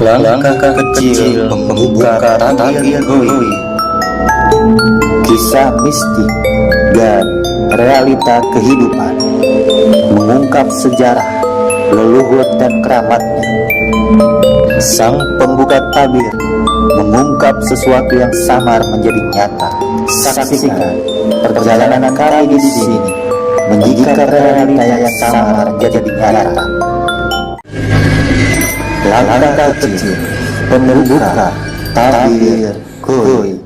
Langkah kecil membuka tabir goib. Kisah mistik dan realita kehidupan, mengungkap sejarah, leluhur dan keramatnya. Sang pembuka tabir mengungkap sesuatu yang samar menjadi nyata. Saksikan perjalanan kami di sini, menjadikan realita yang samar menjadi nyata. Langkah kecil pembuka tabir goib.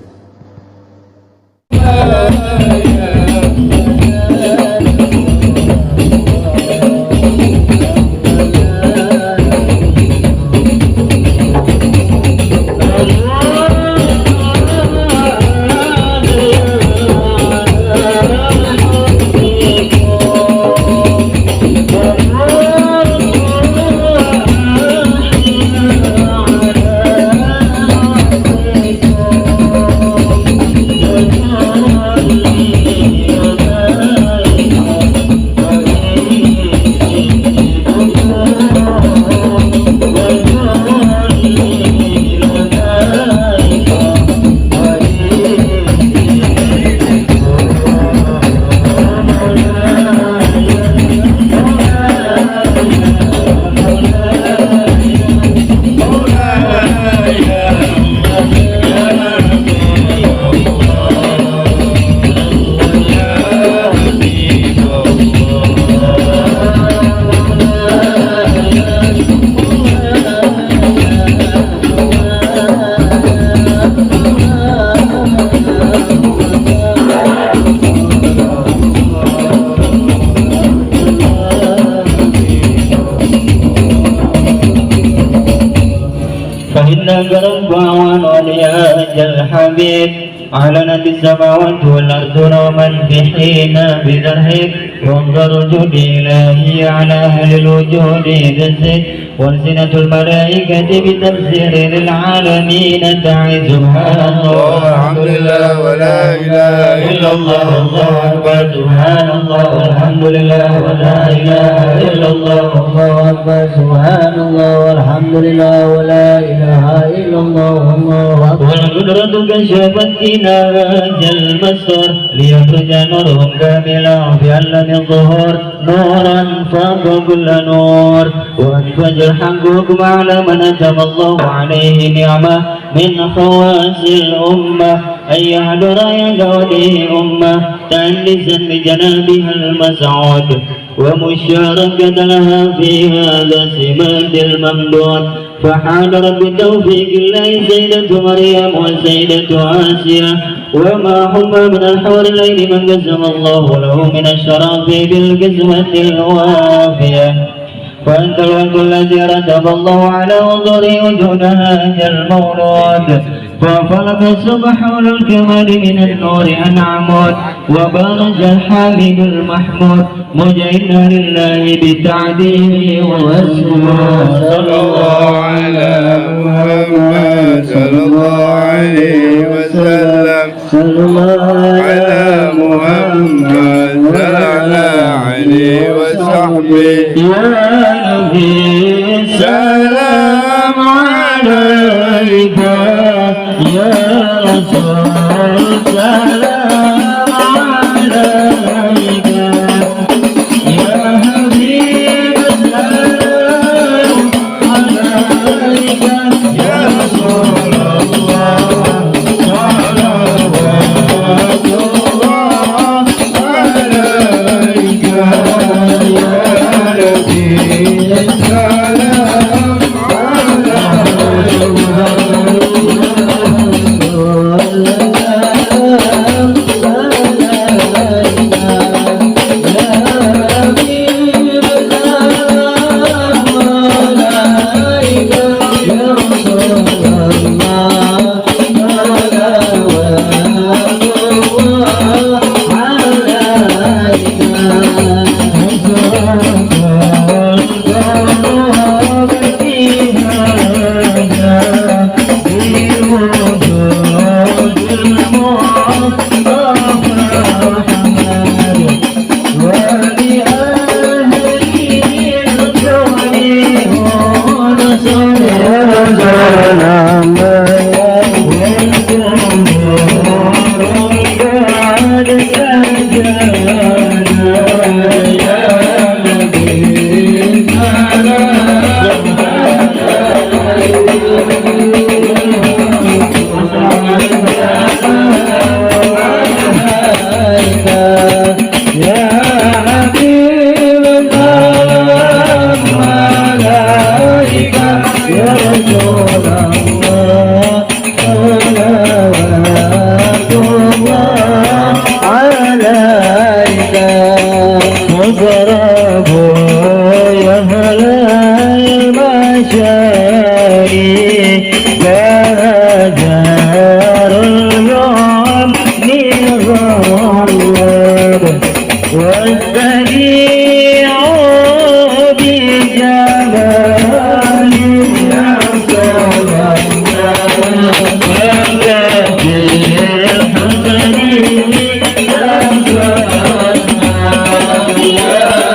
فإنك ربع ولياج الحبيب أعلنت السماوات والأرض ومن فيهن بذرهك وانظر جود إلهي على أهل الوجود ذزك وألسنة الملائكة بتفسير للعالمين تعي سبحان الله الحمد لله ولا إله إلا الله الله أكبر سبحان الله والحمد لله ولا إله إلا الله الله أكبر سبحان الله والحمد لله ولا إله إلا الله الله أكبر والقدرة كشفت إناج المسر ليخرج نورهم كاملا في علم الظهور نورا فوق كل نور وأنفج الحق على من أتم الله عليه نعمة من خواص الأمة أن يحضر يدعوني أمة تأنسا بجنابها المسعود ومشاركة لها في هذا سمات الممدود فحضر بتوفيق الله سيدة مريم وسيدة آسيا وما هم من الحور الليل من قسم الله له من الشرف بالقسمة الوافية وأنت الوقت الذي رتب الله على وضوء وجود هذا المولود ففلق الصبح الكمال من النور أنعمود وبارز الحامد المحمود مجئنا لله بالتعديل والسماء صلى الله على محمد صلى الله عليه وسلم صلى الله على محمد صلى الله عليه وصحبه يا نبي سلام عليك يا رسول سلام عليك يا حبيب سلام عليك يا رسول الله صلوات الله عليك يا نبي سلام عليك مقرب يا أهل المشاري دار اليوم نغلب والبديع بجمال يا سلام Yeah.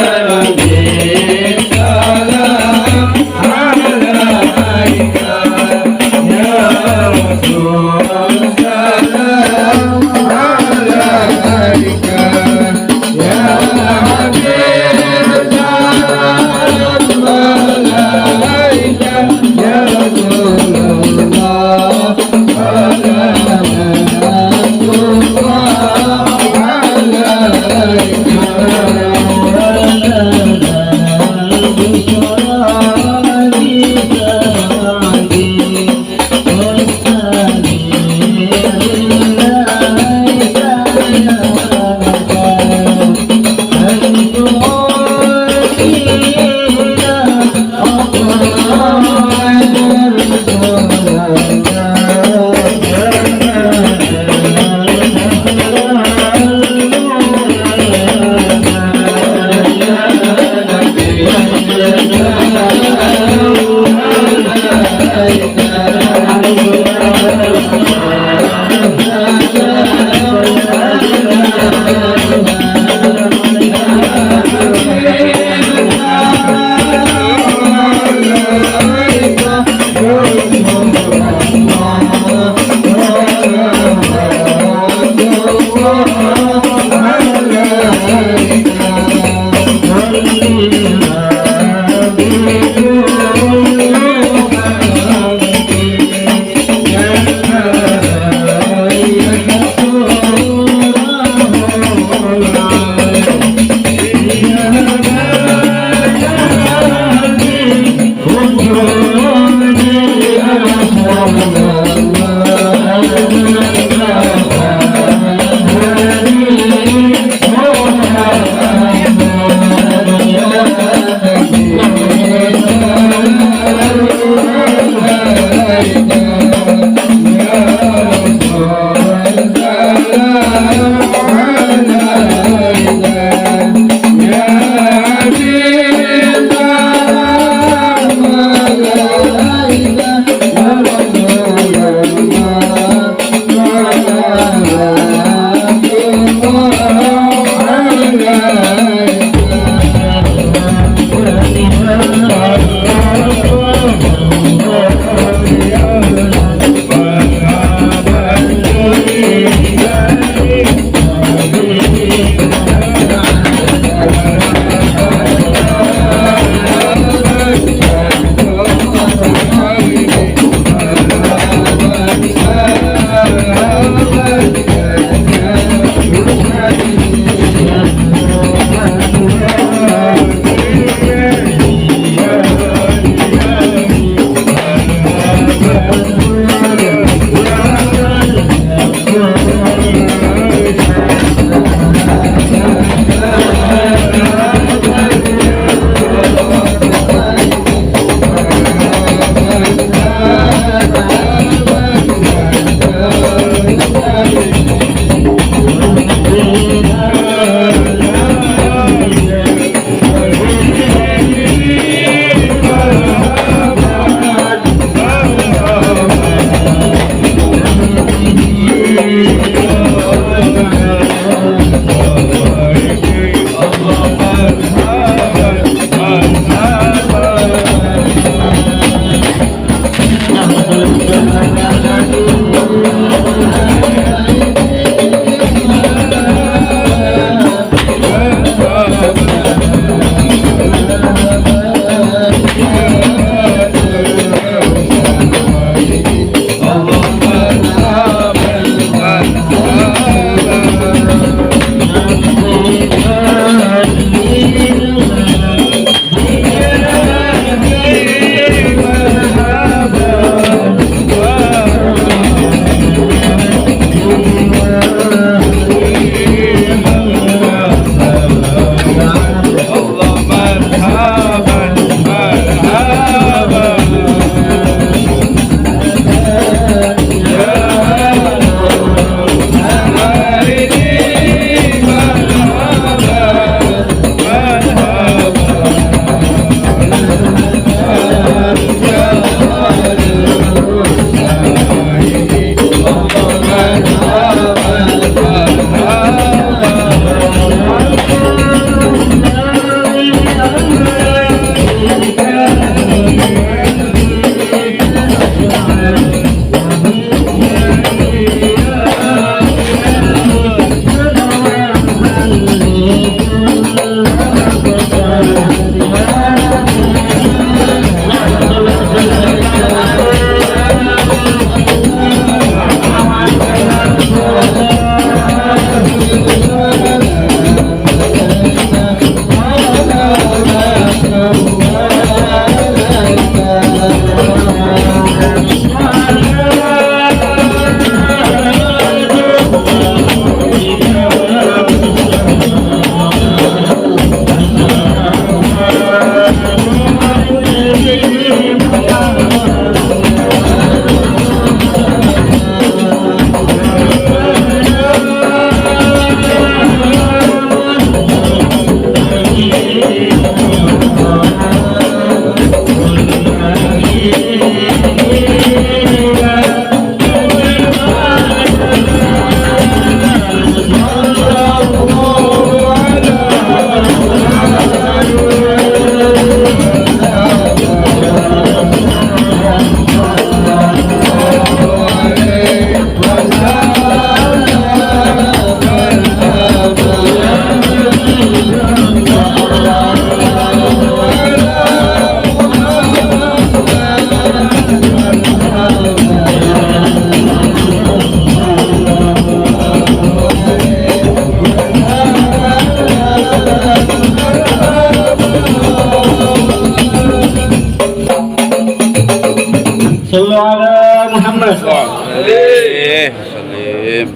صلوا على محمد. عليه وسلم.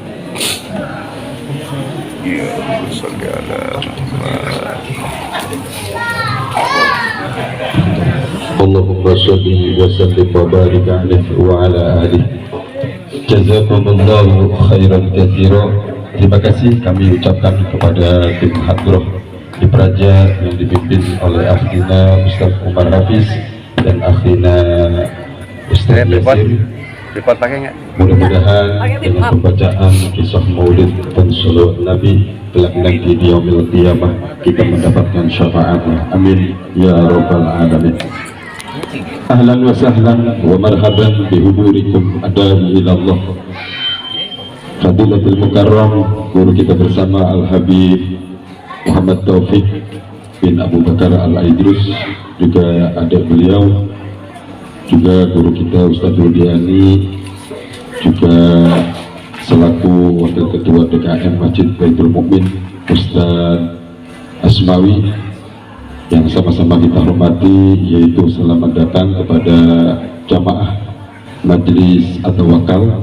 يا صل على Allahumma sholli wa sallim wa barik alaihi wa ala alihi. Jazakumullahu khairan katsira. Terima kasih kami ucapkan kepada tim Hadroh di Praja yang dipimpin oleh Akhina Ustaz Umar Hafiz dan Akhina Ustaz Yasir. Repot pakai nggak? Mudah-mudahan dengan pembacaan kisah maulid dan salawat Nabi kelak nanti di yaumil qiyamah kita mendapatkan syafaatnya. Amin ya rabbal alamin. Ahlan wa sahlan wa marhaban bihudurikum adari ilallah. Fadilatul Mukarram, guru kita bersama Al-Habib Muhammad Taufik bin Abu Bakar Al-Aidrus, juga adik beliau, juga guru kita Ustaz Rudiani, juga selaku Wakil Ketua DKM Masjid Baitul Mukmin Ustaz Asmawi, yang sama-sama kita hormati, yaitu selamat datang kepada jamaah Majelis atau Wakal,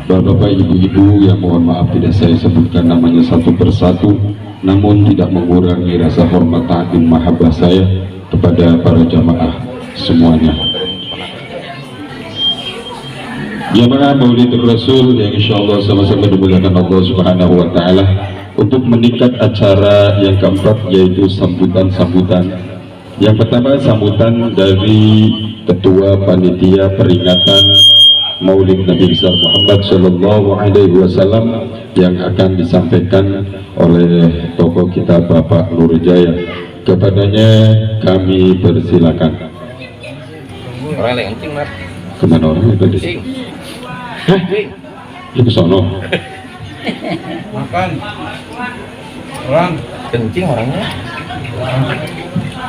Bapak-bapak, ibu-ibu yang mohon maaf tidak saya sebutkan namanya satu persatu, namun tidak mengurangi rasa hormat ta'zim mahabbah saya kepada para jamaah semuanya. Jamaah Maulidul Rasul yang insya Allah sama-sama dimuliakan Allah Subhanahu wa Ta'ala, untuk meningkat acara yang keempat, yaitu sambutan-sambutan. Yang pertama, sambutan dari Ketua Panitia Peringatan Maulid Nabi besar Muhammad Shallallahu Alaihi Wasallam yang akan disampaikan oleh tokoh kita Bapak Nurjaya. Kepadanya kami persilakan. Orang yang kencing, Mat. Kemana orang itu? Hah? Itu sono. Makan. Orang kencing orangnya.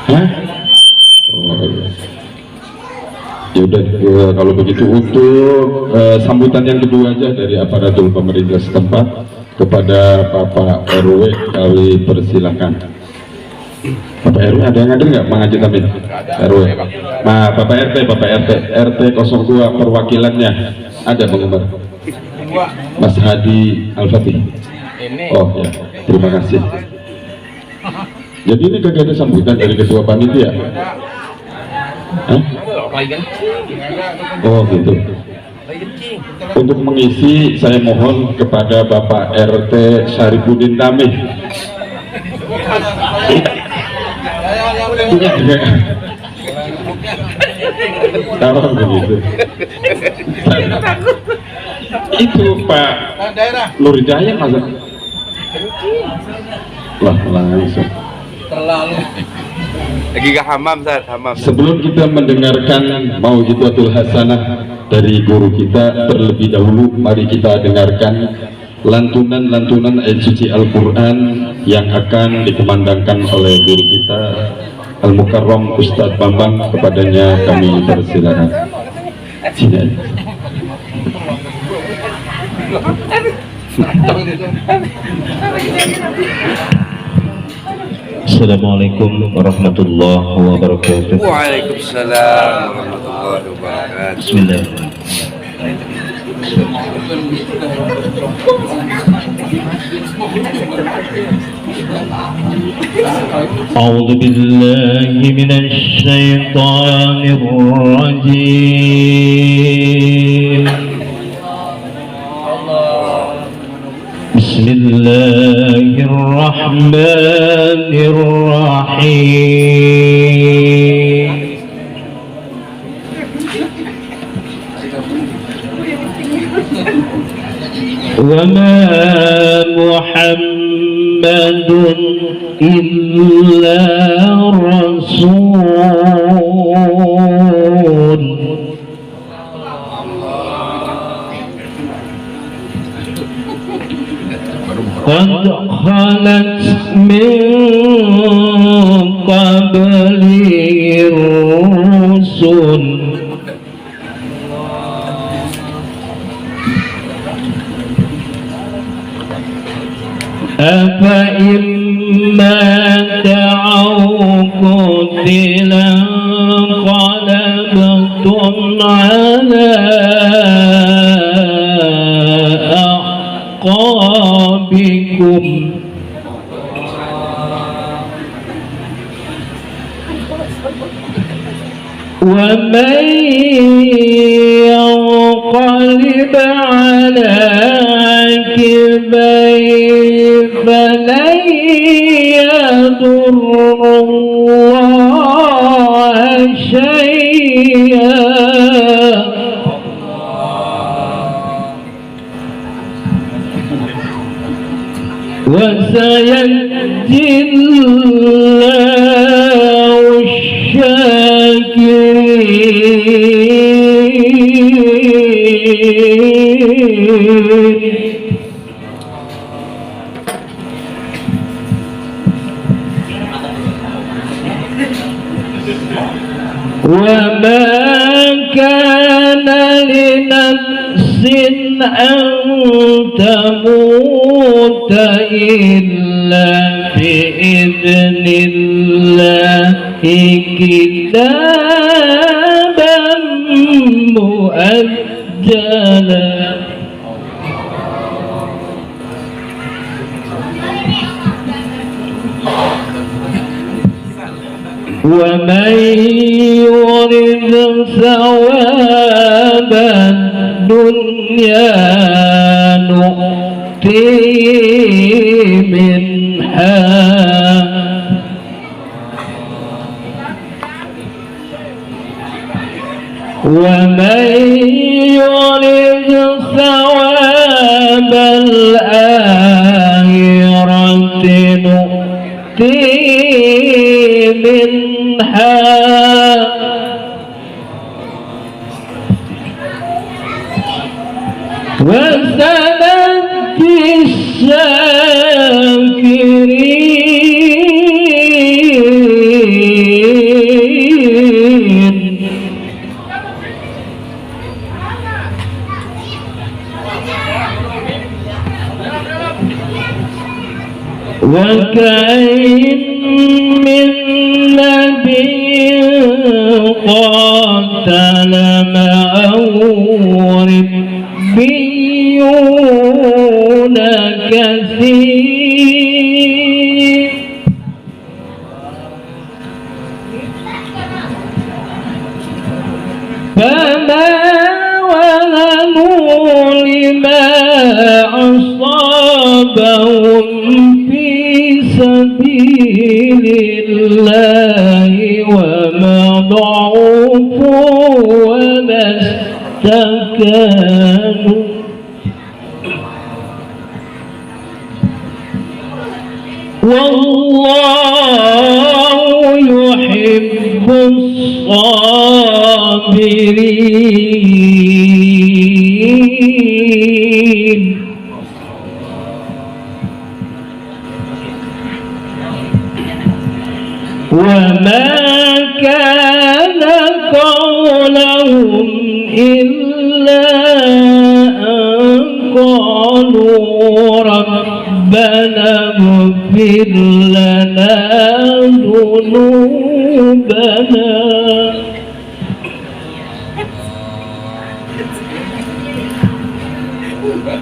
Hah? Oh, iya. Yaudah, kalau begitu untuk sambutan yang kedua aja dari aparatur pemerintah setempat kepada Bapak RW kami persilakan. Bapak RW ada yang hadir nggak, Mang Haji Tamim? RW. Nah, Bapak RT 02 perwakilannya ada, Bang Umar. Mas Hadi Al-Fatih. Oh ya, terima kasih. Jadi ini kagak ada sambutan dari ketua panitia? Hah? Oh gitu. Untuk mengisi saya mohon kepada Bapak RT Syarifuddin Tamih. Tahu begitu. Itu Pak Nurjaya masa? Lah langsung. Terlalu. Lagi ke hamam, Ustaz, hamam. Sebelum kita mendengarkan Mau'izatul Hasanah dari guru kita, terlebih dahulu mari kita dengarkan lantunan-lantunan ayat suci Al-Quran yang akan dikumandangkan oleh guru kita Al-Mukarram Ustadz Bambang. Kepadanya kami persilakan. Sini aja. Assalamualaikum warahmatullahi wabarakatuh. Waalaikumsalam warahmatullahi wabarakatuh. Bismillah. A'udzu billahi minasy syaithanir rajim. Bismillahirrahmanirrahim. Wa ma Muhammadun illa rasul qad khalat min qabli rusul afa imma ta'aw qutilan qalabtum ومن ينقلب على عقبيه فلن يضر الله شيئا وسيجزي الله الشاكرين. وما كان لنفس أن تموت إلا بإذن الله كتابا مؤجلا. ومن يرد ثواب الدنيا نؤتيه منها ومن يرد ثواب الآخرة نؤتيه منها وسنجزي الشاكرين. وكأين من نبي قاتل معه ربيون كثير فما وهنوا لما أصابهم في سبيل الله وما ضعفوا وما استكانوا والله يحب الصابرين. وما كان قولهم إلا أن قالوا ربنا اغفر لنا ذنوبنا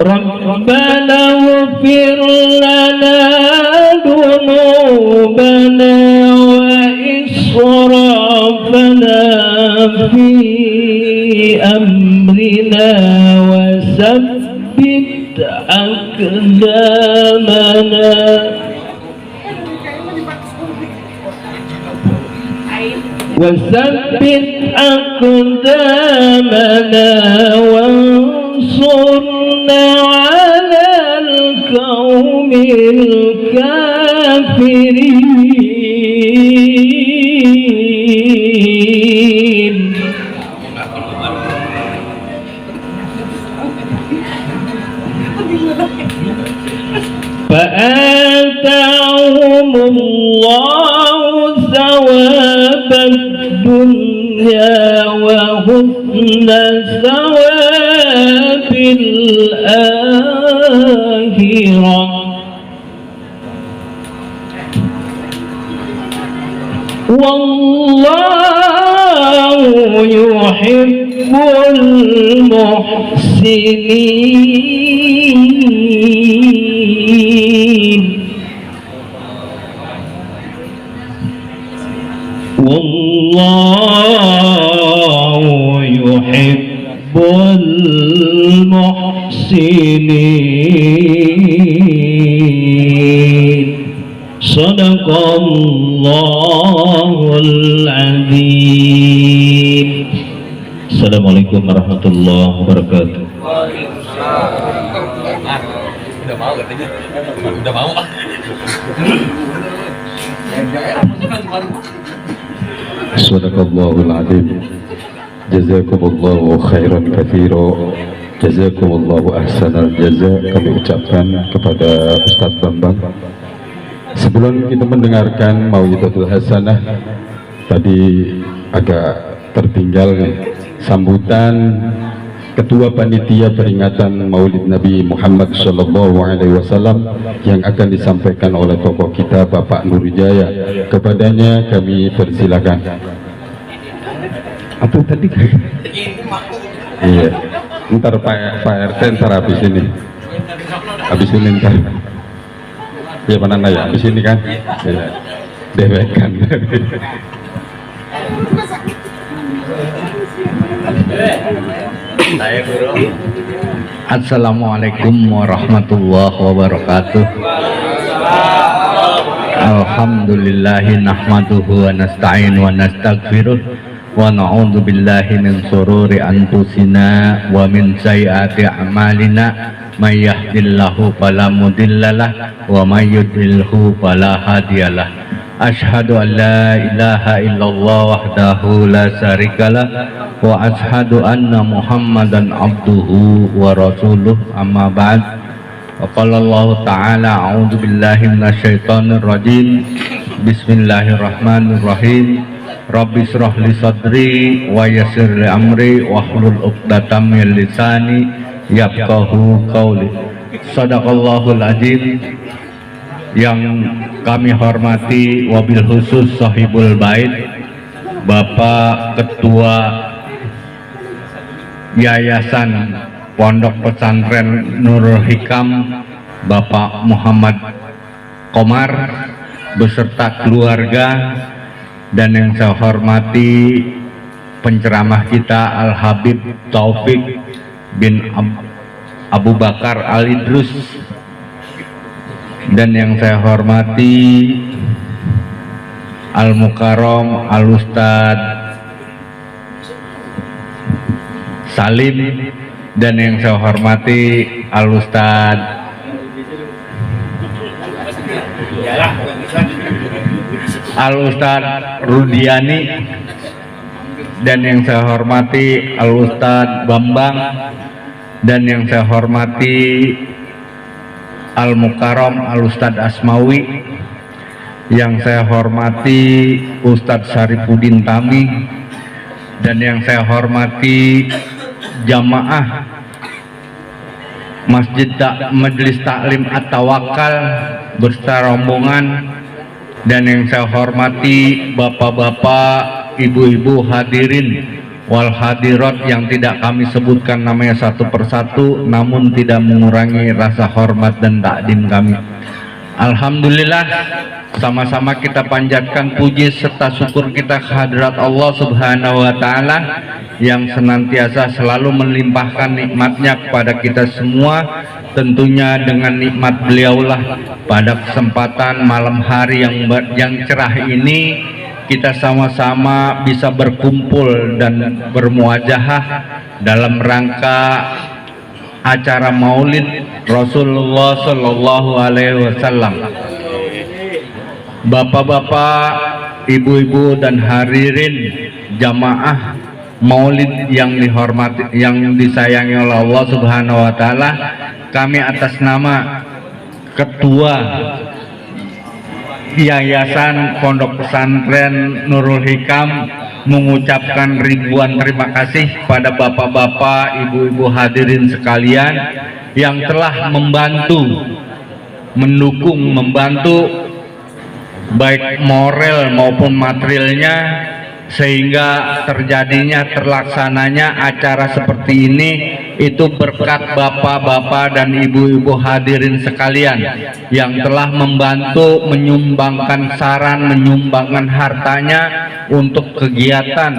ربنا اغفر لنا ذنوبنا وإسرافنا في أمرنا وثبت أقدامنا وانصرنا على القوم الكافرين. فآتاهم الله ثواب الدنيا وحسن ثواب الآخرة والله يحب المحسنين. والله المحسنين صدق الله العظيم. Assalamualaikum warahmatullahi wabarakatuh. Udah mau katanya. Udah mau. Sadaqallahul adzim. Jazakumullahu khairan katsira. Jazakumullahu ahsanal jaza. Kami ucapkan kepada Ustaz Bambang. Sebelum kita mendengarkan Mau'izatul Hasanah, tadi agak tertinggal sambutan Ketua Panitia Peringatan Maulid Nabi Muhammad SAW yang akan disampaikan oleh tokoh kita Bapak Nurwijaya. Kepadanya kami persilakan. Apa tadi? Iya. Ntar Pak RT ntar habis ini. Habis ini ntar. Ya mana ya? Habis ini kan? Iya. Dewekan. Assalamualaikum warahmatullahi wabarakatuh. Alhamdulillahi nahmaduhu wa nasta'in wa nastaghfiruh wa na'udzu billahi min shururi anfusina wa min sayyiati a'malina. May yahdihillahu fala mudhillalah wa may yudlilhu fala hadiyalah. Ashhadu an la ilaha illallah wahdahu la syarikalah wa ashhadu anna Muhammadan abduhu wa rasuluh, amma ba'd. Wa qala Allah ta'ala a'udzu billahi minasyaitonir rajim. Bismillahirrahmanirrahim. Rabbi shrah li sadri wa yassir li amri wahlul 'uqdatam min lisani yafqahu qawli. Shadaqallahul adzim. Yang kami hormati wabil khusus Sahibul Bait, Bapak Ketua Yayasan Pondok Pesantren Nurul Hikam, Bapak Muhammad Komar beserta keluarga, dan yang saya hormati penceramah kita Al Habib Taufik bin Abu Bakar Al Idrus, dan yang saya hormati Al Mukarram Al Ustad Salim, dan yang saya hormati Al Ustad Rudiani, dan yang saya hormati Al Ustad Bambang, dan yang saya hormati Al Mukarram Al Ustad Asmawi, yang saya hormati Ustadz Syarifuddin Tami, dan yang saya hormati jamaah Majelis Taklim At-Tawakal beserta rombongan, dan yang saya hormati bapak-bapak, ibu-ibu hadirin wal hadirat yang tidak kami sebutkan namanya satu persatu, namun tidak mengurangi rasa hormat dan takdim kami. Alhamdulillah, sama-sama kita panjatkan puji serta syukur kita kehadirat Allah Subhanahu wa Ta'ala yang senantiasa selalu melimpahkan nikmatnya kepada kita semua. Tentunya dengan nikmat beliaulah pada kesempatan malam hari yang cerah ini kita sama-sama bisa berkumpul dan bermuajahah dalam rangka acara Maulid Rasulullah Shallallahu Alaihi Wasallam. Bapak-bapak, ibu-ibu dan hadirin jamaah Maulid yang dihormati, yang disayangi oleh Allah Subhanahu Wa Taala, kami atas nama Ketua Yayasan Pondok Pesantren Nurul Hikam mengucapkan ribuan terima kasih pada bapak-bapak, ibu-ibu hadirin sekalian yang telah membantu, mendukung, membantu baik moral maupun materialnya sehingga terjadinya terlaksananya acara seperti ini. Itu berkat bapak-bapak dan ibu-ibu hadirin sekalian yang telah membantu menyumbangkan saran, menyumbangkan hartanya untuk kegiatan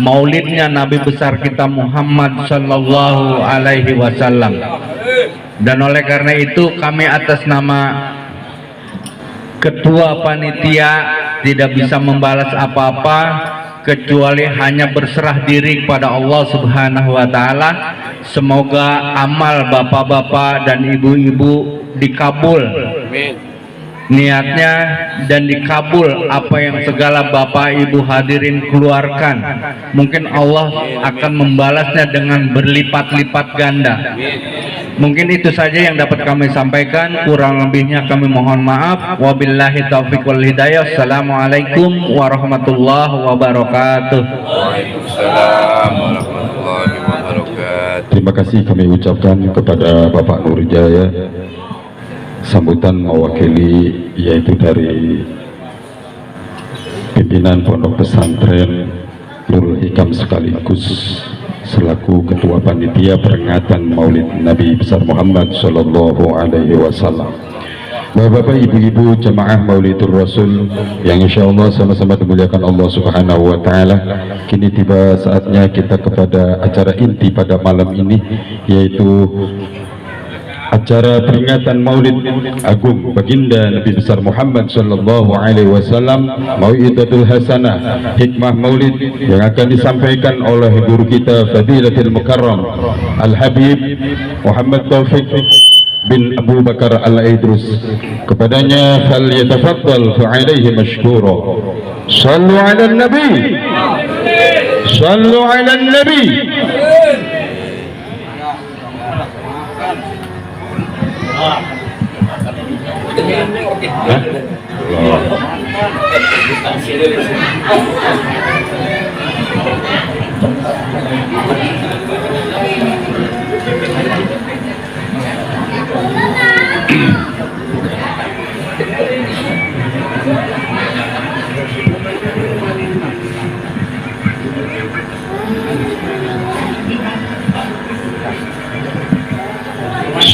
maulidnya Nabi besar kita Muhammad Sallallahu Alaihi Wasallam. Dan oleh karena itu kami atas nama ketua panitia tidak bisa membalas apa-apa kecuali hanya berserah diri kepada Allah Subhanahu wa taala. Semoga amal bapak-bapak dan ibu-ibu dikabul niatnya dan dikabul apa yang segala bapak ibu hadirin keluarkan. Mungkin Allah akan membalasnya dengan berlipat-lipat ganda. Mungkin itu saja yang dapat kami sampaikan, kurang lebihnya kami mohon maaf. Wabillahi taufiq wal hidayah. Assalamualaikum warahmatullahi wabarakatuh. Waalaikumsalam warahmatullahi wabarakatuh. Terima kasih kami ucapkan kepada Bapak Nurijaya, sambutan mewakili yaitu dari pimpinan Pondok Pesantren Nurul Hikam sekaligus selaku ketua panitia peringatan Maulid Nabi besar Muhammad Sallallahu Alaihi Wasallam. Bapak-bapak, ibu-ibu jemaah Maulidur Rasul yang insya Allah sama-sama dimuliakan Allah Subhanahu Wa Taala. Kini tiba saatnya kita kepada acara inti pada malam ini, yaitu acara peringatan Maulid Agung Baginda Nabi besar Muhammad Sallallahu Alaihi Wasallam, Mau'idatul Hasanah, hikmah Maulid yang akan disampaikan oleh guru kita Fadilatul Mukarram Al-Habib Muhammad Taufik bin Abu Bakar Al-Idrus. Kepadanya fal yatafaddal fa alaihi mashkura. Sallu ala nabi, sallu ala nabi.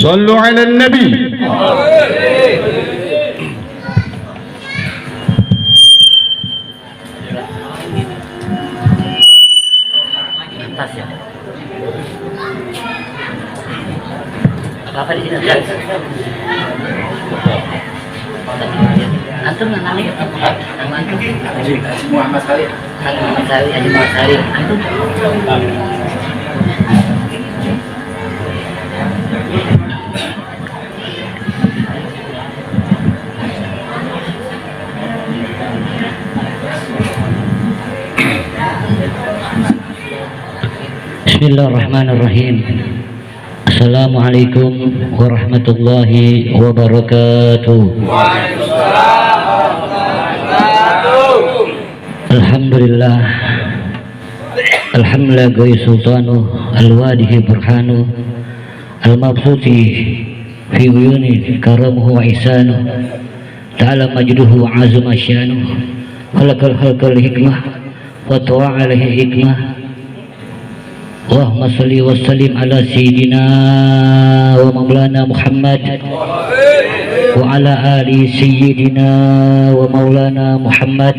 Sallu ala nabi. Bapak di sini kan? Antum namanya nama antum? Haji Muhammad Salih. Haji Muhammad Salih, Haji Muhammad Salih. Antum? Bismillahirrahmanirrahim. Assalamualaikum warahmatullahi wabarakatuh. Alhamdulillah, alhamdulillah goy sultanu al-wadihi burhanu al-mabsuti fi uyuni karamuhu wa ihsanu ta'ala majduhu wa azuma syanu khalaqal khalqal hikmah wa ta'ala hikmah. Allahumma salli wa sallim ala sayyidina wa maulana Muhammad wa ala ali sayyidina wa maulana Muhammad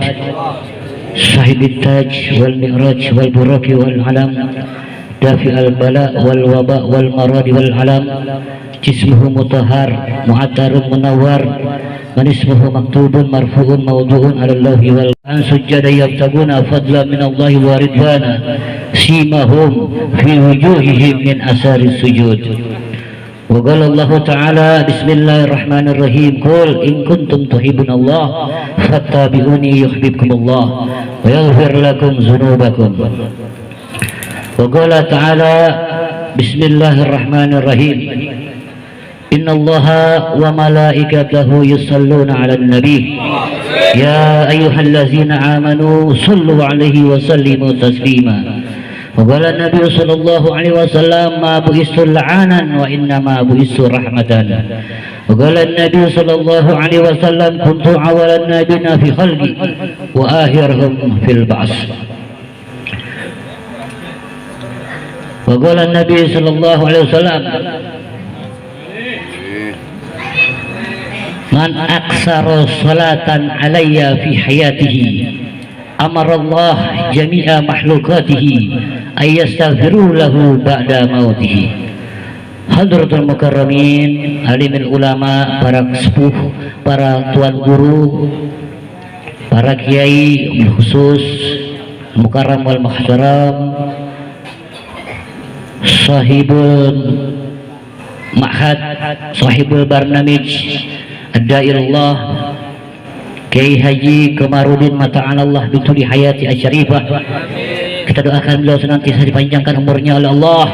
sahibit taj wal mi'raj wal buraki wal alam dafi al bala wal waba wal marad wal alam jismuhu mutahhar mu'attarun munawwar man ismuhu maktubun marfu'un mawdu'un ala Allahi wal an sujjada yabtaguna fadla min Allahi wa ridwana simahum fi wujuhihim min asari sujud. Wa qala Allah ta'ala bismillahirrahmanirrahim qul in kuntum tuhibbunallah fattabi'uni yuhibbukumullah wa yaghfir lakum dzunubakum. Wa qala ta'ala bismillahirrahmanirrahim innallaha wa malaikatahu yusalluna 'alan nabi ya ayyuhallazina amanu sallu 'alaihi wa sallimu taslima. وقال النبي صلى الله عليه وسلم ما بعثت لعانا وإنما بعثت رحمة. وقال النبي صلى الله عليه وسلم كنت أول النبيين في خلقي وآخرهم في البعث. وقال النبي صلى الله عليه وسلم من أكثر صلاة علي في حياته أمر الله جميع مخلوقاته أن يستغفروا له بعد موته. Hadratul Mukarramin, alimul ulama, para sepuh, para tuan guru, para kiai khusus, mukarram wal muhtaram, sahibul ma'had, sahibul barnamij, ad-da'ilallah, Kiai Haji Kamarudin mata'anallah bituli hayati asyarifah. Kita doakan beliau senantiasa dipanjangkan umurnya oleh Allah,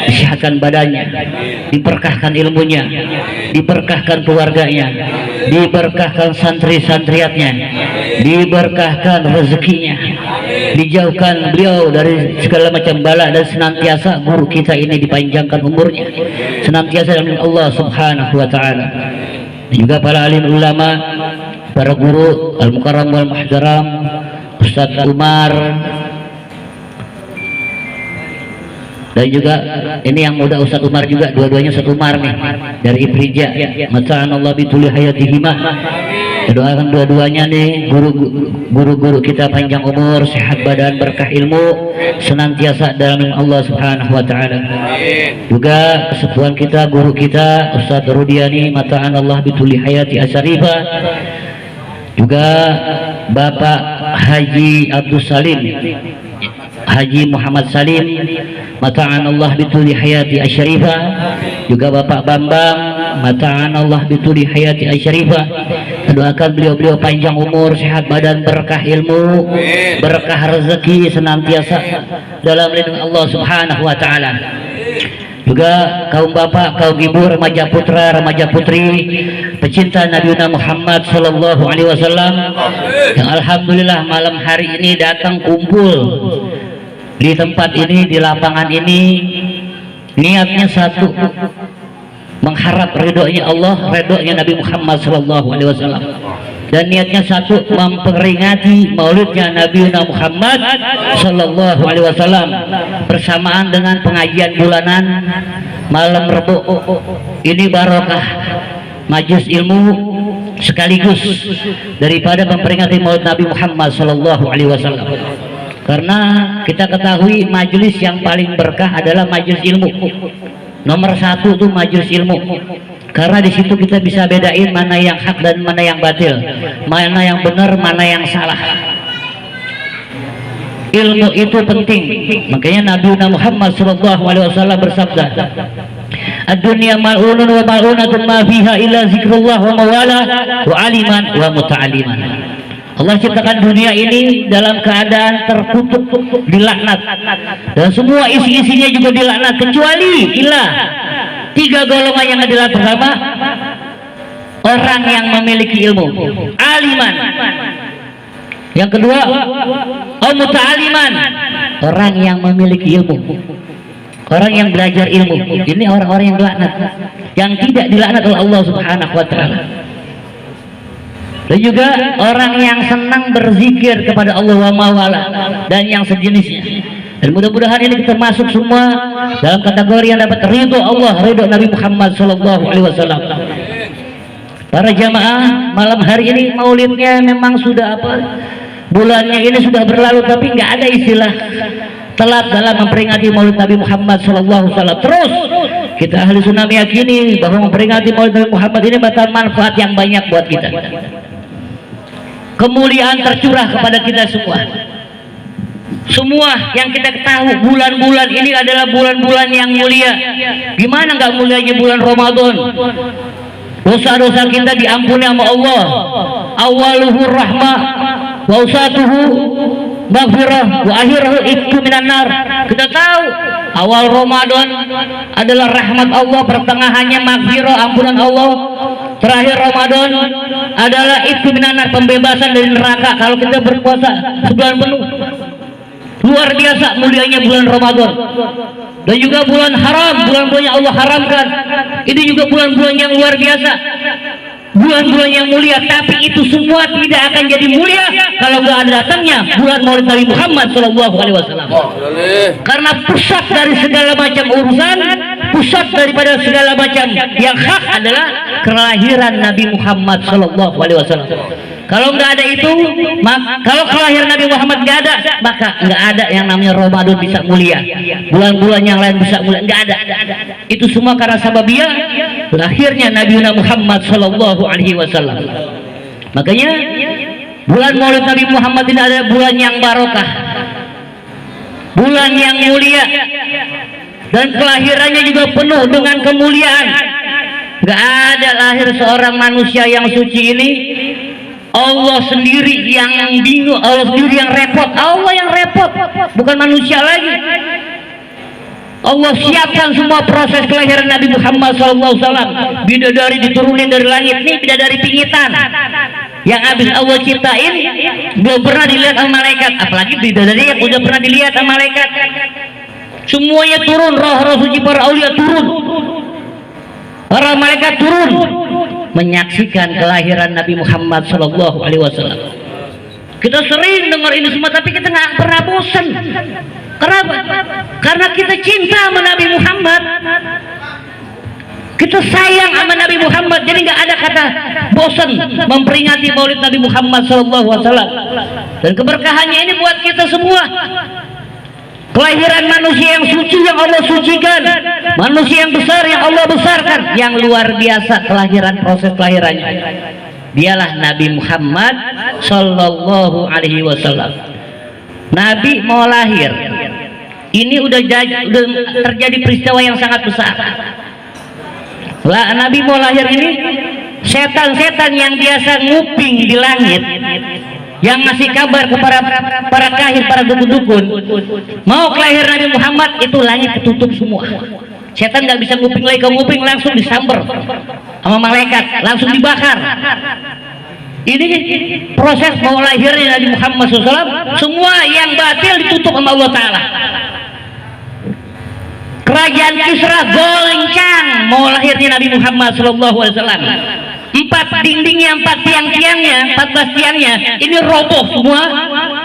disehatkan badannya, diberkahkan ilmunya, diberkahkan keluarganya, diberkahkan santri-santriatnya, diberkahkan rezekinya, dijauhkan beliau dari segala macam bala, dan senantiasa guru kita ini dipanjangkan umurnya, senantiasa dalam Allah subhanahu wa ta'ala. Juga para alim ulama, para guru al-mukarram wal muhtaram, Ustaz Umar, dan juga ini yang muda Ustaz Umar juga, dua-duanya Ustaz Umar nih dari Iprija, mata'anallah bituli hayatihima. Doakan dua-duanya nih guru-guru kita panjang umur, sehat badan, berkah ilmu, senantiasa dalam Allah subhanahu wa ta'ala. Juga kesepuhan kita, guru kita Ustaz Rudiani mata'anallah bituli hayati asyarifah. Juga Bapak Haji Abdul Salim, Haji Muhammad Salim mata'anallah bituli hayati asyarifah. Juga Bapak Bambang mata'anallah bituli hayati asyarifah. Doakan beliau-beliau panjang umur, sehat badan, berkah ilmu, berkah rezeki, senantiasa dalam lindungan Allah subhanahu wa ta'ala. Juga kaum bapak, kaum ibu, remaja putra, remaja putri, pecinta Nabi Muhammad sallallahu alaihi wasallam yang alhamdulillah malam hari ini datang kumpul di tempat ini, di lapangan ini, niatnya satu, mengharap ridhonya Allah, ridhonya Nabi Muhammad sallallahu alaihi wasallam, dan niatnya satu, memperingati maulidnya Nabi Muhammad sallallahu alaihi wasallam bersamaan dengan pengajian bulanan malam Rebo. Ini barokah majelis ilmu sekaligus daripada memperingati maulid Nabi Muhammad sallallahu alaihi wasallam. Karena kita ketahui majelis yang paling berkah adalah majelis ilmu. Nomor satu itu majelis ilmu, karena di situ kita bisa bedain mana yang hak dan mana yang batil, mana yang benar, mana yang salah. Ilmu itu penting, makanya Nabi Muhammad SAW bersabda, "Ad-dunya mal'unun wa mal'unatun ma fiha illa zikrullah wa mawala wa aliman wa muta'aliman." Allah ciptakan dunia ini dalam keadaan terkutuk, dilaknat, dan semua isi-isinya juga dilaknat kecuali ilah tiga golongan yang dilaknat. Pertama, orang yang memiliki ilmu, aliman. Yang kedua, muta'aliman, orang yang memiliki ilmu, orang yang belajar ilmu. Ini orang-orang yang dilaknat, yang tidak dilaknat oleh Allah subhanahu wa ta'ala. Dan juga orang yang senang berzikir kepada Allah wa mawala dan yang sejenisnya. Dan mudah-mudahan ini kita masuk semua dalam kategori yang dapat ridho Allah, ridho Nabi Muhammad SAW. Para jamaah, malam hari ini maulidnya memang sudah bulannya ini sudah berlalu, tapi nggak ada istilah telat dalam memperingati maulid Nabi Muhammad SAW. Terus kita ahli sunnah meyakini bahwa memperingati maulid Nabi Muhammad ini bakal manfaat yang banyak buat kita. Kemuliaan tercurah kepada kita semua. Semua yang kita ketahui, bulan-bulan ini adalah bulan-bulan yang mulia. Gimana nggak mulianya bulan Ramadan? Dosa-dosa kita diampuni sama Allah. Awaluhu rahmah, wa usatuhu maghfirah, wa akhirahu itqu minan nar. Kita tahu awal Ramadan adalah rahmat Allah, pertengahannya maghfirah, ampunan Allah, terakhir Ramadan adalah itqu minan nar, pembebasan dari neraka kalau kita berpuasa sebulan penuh. Luar biasa mulianya bulan Ramadan. Dan juga bulan haram, bulan-bulan yang Allah haramkan. Ini juga bulan-bulan yang luar biasa, bulan-bulan yang mulia. Tapi itu semua tidak akan jadi mulia kalau nggak ada datangnya bulan Maulid Nabi Muhammad SAW. Karena pusat dari segala macam urusan, pusat daripada segala macam yang hak adalah kelahiran Nabi Muhammad SAW. Kalau nggak ada itu, kalau kelahiran Nabi Muhammad nggak ada, maka nggak ada yang namanya Ramadan bisa mulia, bulan-bulan yang lain bisa mulia, nggak ada. Itu semua karena sababiyah lahirnya Nabi Muhammad Shallallahu Alaihi Wasallam. Makanya bulan Maulid Nabi Muhammad ini adalah bulan yang barokah, bulan yang mulia, dan kelahirannya juga penuh dengan kemuliaan. Gak ada lahir seorang manusia yang suci ini, Allah sendiri yang bingung, Allah sendiri yang repot, Allah yang repot, bukan manusia lagi. Allah siapkan semua proses kelahiran Nabi Muhammad SAW. Bidadari diturunin dari langit, nih bidadari pingitan yang habis Allah ciptain belum pernah dilihat sama malaikat, apalagi bidadari yang udah pernah dilihat sama malaikat. Semuanya turun, roh-roh suci para aulia turun, para malaikat turun menyaksikan kelahiran Nabi Muhammad SAW. Kita sering dengar ini semua, tapi kita nggak pernah bosan. Kenapa? Karena kita cinta sama Nabi Muhammad, kita sayang sama Nabi Muhammad. Jadi nggak ada kata bosan memperingati Maulid Nabi Muhammad SAW. Dan keberkahannya ini buat kita semua. Kelahiran manusia yang suci yang Allah sucikan, manusia yang besar yang Allah besarkan, yang luar biasa kelahiran, proses kelahirannya. Dialah Nabi Muhammad Sallallahu Alaihi Wasallam. Nabi mau lahir, ini udah terjadi peristiwa yang sangat besar. Nabi mau lahir ini, setan-setan yang biasa nguping di langit, yang ngasih kabar kepada para kahin, para dukun-dukun mau kelahiran Nabi Muhammad, itu langit ketutup semua. Setan nggak bisa nguping lagi, kalau nguping langsung disamber sama malaikat, langsung dibakar. Ini proses mau lahirnya Nabi Muhammad SAW. Semua yang batil ditutup sama Allah Ta'ala. Kerajaan Kisra goncang mau lahirnya Nabi Muhammad SAW. 4 dindingnya, 4 tiang-tiangnya, 14 tiangnya ini roboh semua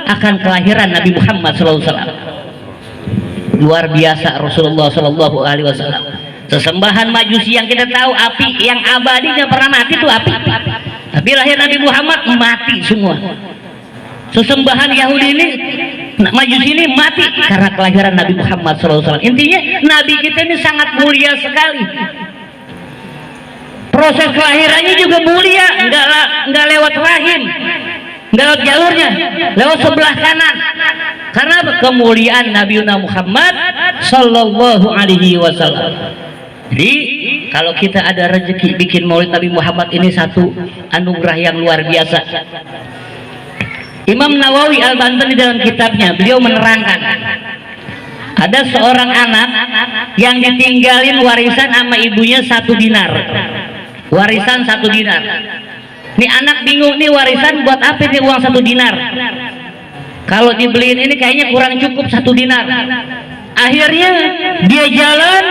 akan kelahiran Nabi Muhammad SAW. Luar biasa Rasulullah Sallallahu Alaihi Wasallam. Sesembahan majusi yang kita tahu, api yang abadi yang pernah mati itu api. Tapi lahir Nabi Muhammad mati semua. Sesembahan Yahudi ini, majusi ini mati karena kelahiran Nabi Muhammad SAW. Intinya Nabi kita ini sangat mulia sekali. Proses kelahirannya juga mulia, nggak lewat rahim, nggak lewat jalurnya, lewat sebelah kanan. Karena kemuliaan Nabi Muhammad Sallallahu Alaihi Wasallam. Jadi kalau kita ada rezeki bikin Maulid Nabi Muhammad ini satu anugerah yang luar biasa. Imam Nawawi Al-Bantani dalam kitabnya beliau menerangkan, ada seorang anak yang ditinggalin warisan sama ibunya 1 dinar. Warisan 1 dinar. Nih anak bingung, nih warisan buat apa nih uang 1 dinar? Kalau dibeliin ini kayaknya kurang cukup 1 dinar. Akhirnya dia jalan,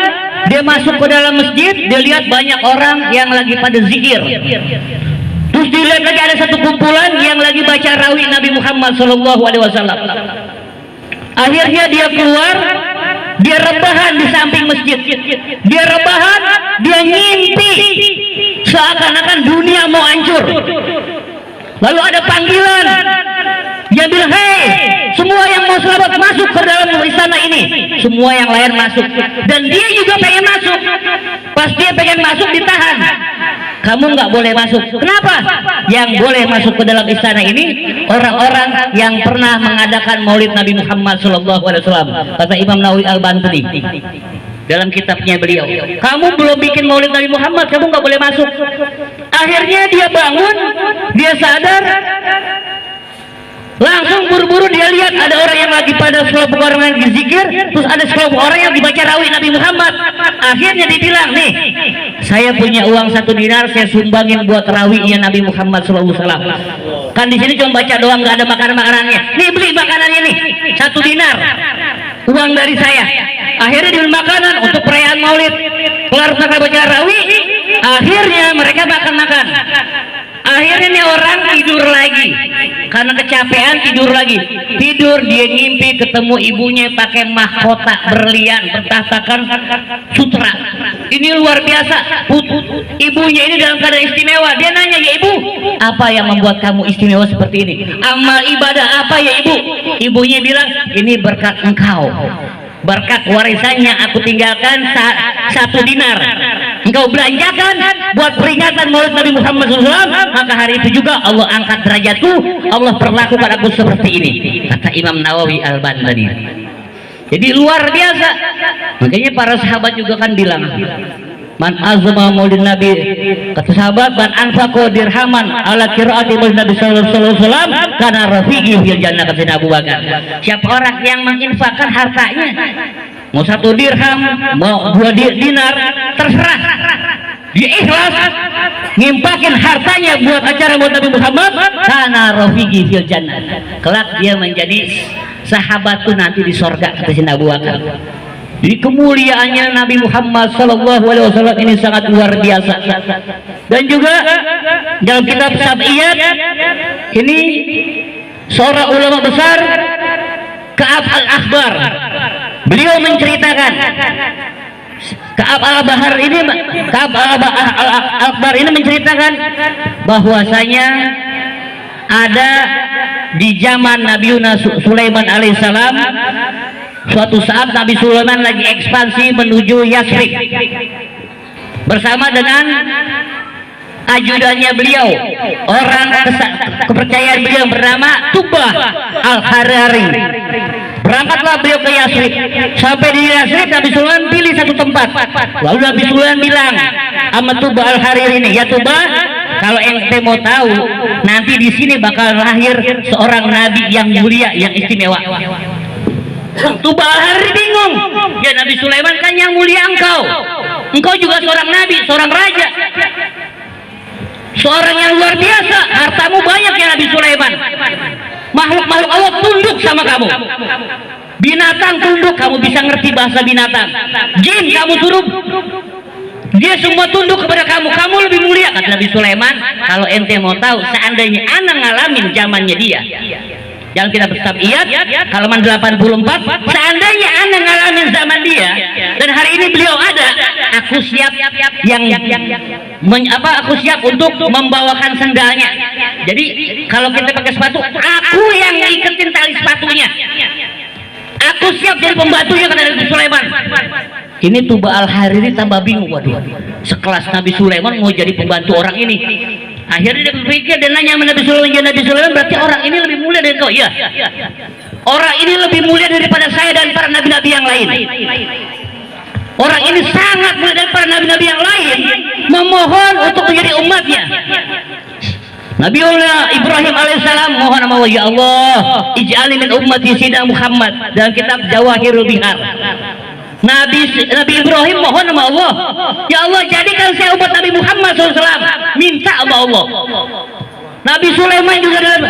dia masuk ke dalam masjid, dia lihat banyak orang yang lagi pada zikir. Terus dilihat lagi ada satu kumpulan yang lagi baca rawi Nabi Muhammad SAW. Akhirnya dia keluar, dia rebahan di samping masjid. Dia rebahan, dia ngimpi seakan-akan dunia mau hancur. Lalu ada panggilan, dia bilang, hei, semua yang mau selamat masuk ke dalam istana ini. Semua yang lain masuk, dan dia juga pengen masuk. Pas dia pengen masuk ditahan, kamu nggak boleh masuk. Kenapa? Yang boleh masuk ke dalam istana ini orang-orang yang pernah mengadakan Maulid Nabi Muhammad SAW. Kata Imam Nawawi Al-Bantani dalam kitabnya beliau, kamu belum bikin Maulid Nabi Muhammad, kamu nggak boleh masuk. Akhirnya dia bangun, dia sadar, langsung buru-buru dia lihat ada orang yang lagi pada sekelompok orang yang berzikir, terus ada sekelompok orang yang dibaca rawi Nabi Muhammad. Akhirnya dibilang, nih, saya punya uang 1 dinar, saya sumbangin buat rawinya Nabi Muhammad SAW. Kan di sini cuma baca doang, nggak ada makanan-makanannya. Nih beli makanannya nih, 1 dinar, uang dari saya. Akhirnya dibeli makanan untuk perayaan Maulid. Kelar mereka baca rawi, akhirnya mereka makan-makan. Akhirnya nih orang tidur lagi karena kecapean, tidur lagi. Tidur, dia ngimpi ketemu ibunya pakai mahkota berlian bertahtakan sutra. Ini luar biasa. Ibunya ini dalam keadaan istimewa. Dia nanya, ya ibu, apa yang membuat kamu istimewa seperti ini? Amal ibadah apa ya ibu? Ibunya bilang, ini berkat engkau, berkat warisannya aku tinggalkan 1 dinar. Engkau belanjakan buat peringatan Maulid Nabi Muhammad SAW, maka hari itu juga Allah angkat derajatku, Allah perlakukan aku seperti ini, kata Imam Nawawi Al-Bandani. Jadi luar biasa. Makanya para sahabat juga kan bilang, man azma maulid Nabi, kata sahabat, man anfaqo dirhaman ala qiraati maulid Nabi sallallahu alaihi wasallam kana rafiqi fil jannah, kata Abu Bakar. Siapa orang yang menginfakkan hartanya, mau 1 dirham, mau 2 dinar, terserah, dia ikhlas ngimpakin hartanya buat acara buat Nabi Muhammad, kana rafiqi fil jannah, kelak dia menjadi sahabatku nanti di sorga, kata Abu Bakar. Jadi kemuliaannya Nabi Muhammad SAW ini sangat luar biasa. Dan juga dalam kitab Sab'iyat ini seorang ulama besar, Ka'ab Al-Akhbar, beliau menceritakan, Ka'ab Al-Akhbar ini menceritakan bahwasanya ada di zaman Nabi Sulaiman alaihissalam, suatu saat Nabi Sulaiman lagi ekspansi menuju Yasrib bersama dengan ajudannya beliau, orang kepercayaan beliau bernama Tubah Al-Harari. Berangkatlah beliau ke Yasrib. Sampai di Yasrib, Nabi Sulaiman pilih satu tempat. Lalu Nabi Sulaiman bilang sama Tubah Al-Harari ini, ya Tubah, kalau ente mau tahu, nanti di sini bakal lahir seorang nabi yang mulia, yang istimewa. Tubah Al-Harari bingung. Ya Nabi Sulaiman kan yang mulia engkau. Engkau juga seorang nabi, seorang raja, seorang yang luar biasa. Hartamu banyak ya Nabi Sulaiman. Makhluk-makhluk Allah tunduk sama kamu. Binatang tunduk, kamu bisa ngerti bahasa binatang. Jin kamu suruh, dia semua tunduk kepada kamu. Kamu lebih mulia, kata Nabi Sulaiman. Kalau ente mau tahu, seandainya anak ngalamin zamannya dia. Yang kita Sab'iyat halaman 84, seandainya anak ngalamin zaman dia dan hari ini beliau ada, aku siap aku siap untuk membawakan sendalnya. Jadi kalau kita pakai sepatu, aku yang iketin tali sepatunya. Aku siap jadi pembantunya, kata Nabi Sulaiman. Ini Tubah Al-Hariri tambah bingung, waduh, sekelas Nabi Sulaiman mau jadi pembantu orang ini. Akhirnya dia berpikir dan nanya sama Nabi Sulaiman, ya Nabi Sulaiman, berarti orang ini lebih mulia dari kau? Ya, orang ini lebih mulia daripada saya dan para nabi-nabi yang lain. Orang ini sangat mulia dari para nabi-nabi yang lain, memohon untuk menjadi umatnya. Nabiullah Ibrahim alaihissalam mohon sama Allah, ya Allah, ij'alni min ummati Sayyidina Muhammad, dalam kitab Jawahirul Bihar. Nabi Ibrahim mohon sama Allah, ya Allah jadikan saya umat Nabi Muhammad SAW, minta sama Allah. Nabi Sulaiman juga dalam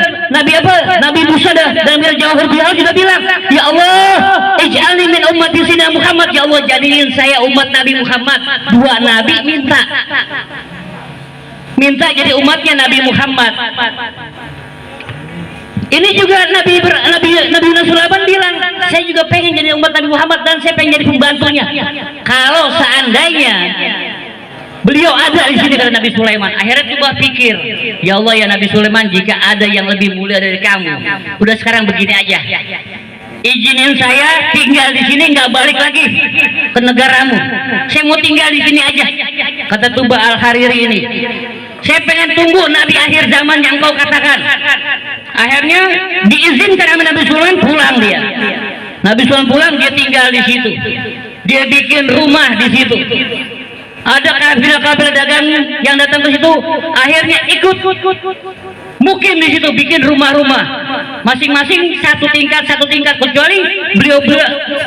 Nabi Musa dalam Jawahirul Bihar juga bilang, ya Allah ij'alni min ummati Sayyidina Muhammad, ya Allah jadikan saya umat Nabi Muhammad. 2 nabi minta jadi umatnya Nabi Muhammad. Ini juga Nabi Sulaiman bilang, saya juga pengen jadi umat Nabi Muhammad dan saya pengen jadi pembantunya. Kalau seandainya beliau ada di sini, kata Nabi Sulaiman. Akhirnya coba pikir, ya Allah ya Nabi Sulaiman, jika ada yang lebih mulia dari kamu, udah sekarang begini aja, izinin saya tinggal di sini, nggak balik lagi ke negaramu. Saya mau tinggal di sini aja, kata Tubah Al-Hariri ini. Saya pengen tunggu Nabi akhir zaman yang kau katakan. Akhirnya diizinkan sama Nabi Sulaiman, pulang dia. Nabi Sulaiman pulang, dia tinggal di situ. Dia bikin rumah di situ. Ada kabilah-kabilah dagang yang datang ke situ, akhirnya ikut mukim di situ, bikin rumah-rumah. Masing-masing satu tingkat, kecuali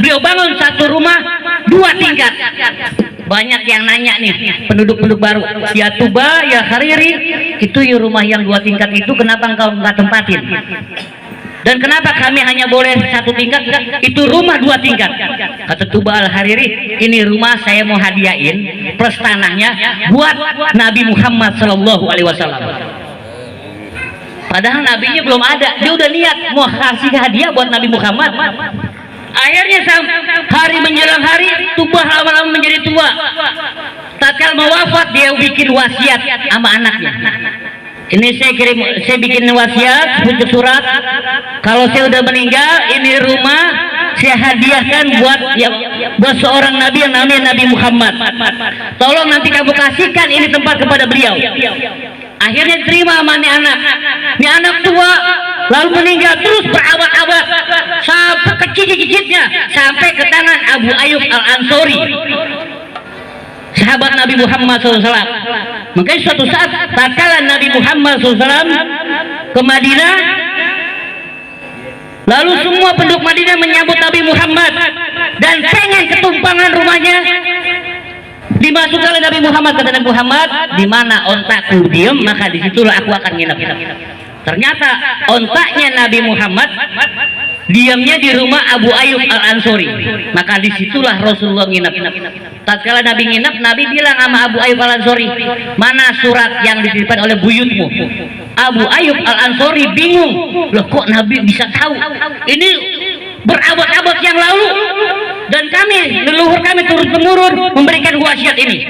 beliau bangun satu rumah 2 tingkat. Banyak yang nanya nih, penduduk baru, ya Tubah, ya Hariri, itu ya rumah yang 2 tingkat itu kenapa engkau nggak tempatin? Dan kenapa kami hanya boleh 1 tingkat? Itu rumah 2 tingkat. Kata Tubah Al-Hariri, ini rumah saya mau hadiahin plus tanahnya buat Nabi Muhammad SAW. Padahal nabinya belum ada, dia udah niat mau kasih hadiah buat Nabi Muhammad. Akhirnya hari menjelang hari, Tumbah lama-lama menjadi tua. Tatkala mau wafat, dia bikin wasiat sama anaknya. Ini saya bikin wasiat, punya surat. Kalau saya udah meninggal, ini rumah saya hadiahkan buat seorang nabi yang namanya Nabi Muhammad. Tolong nanti kamu kasihkan ini tempat kepada beliau. Akhirnya terima sama anak. Ini anak tua lalu meninggal terus berabad-abad sampai ke cicit-cicitnya, sampai ke tangan Abu Ayyub Al-Ansori, sahabat Nabi Muhammad SAW. Makanya suatu saat tatkala Nabi Muhammad SAW ke Madinah, lalu semua penduduk Madinah menyambut Nabi Muhammad dan pengen ketumpangan rumahnya. Dimasuk oleh Nabi Muhammad, kata Nabi Muhammad, di mana ontakku diem maka disitulah aku akan nginep. Ternyata ontaknya Nabi Muhammad diamnya di rumah Abu Ayyub Al-Ansori, maka disitulah Rasulullah nginep. Tatkala Nabi nginep, Nabi bilang sama Abu Ayyub Al-Ansori, mana surat yang dititipkan oleh buyutmu? Abu Ayyub Al-Ansori bingung, loh kok Nabi bisa tahu? Ini berabad-abad yang lalu dan kami, leluhur kami turun-temurun memberikan wasiat ini.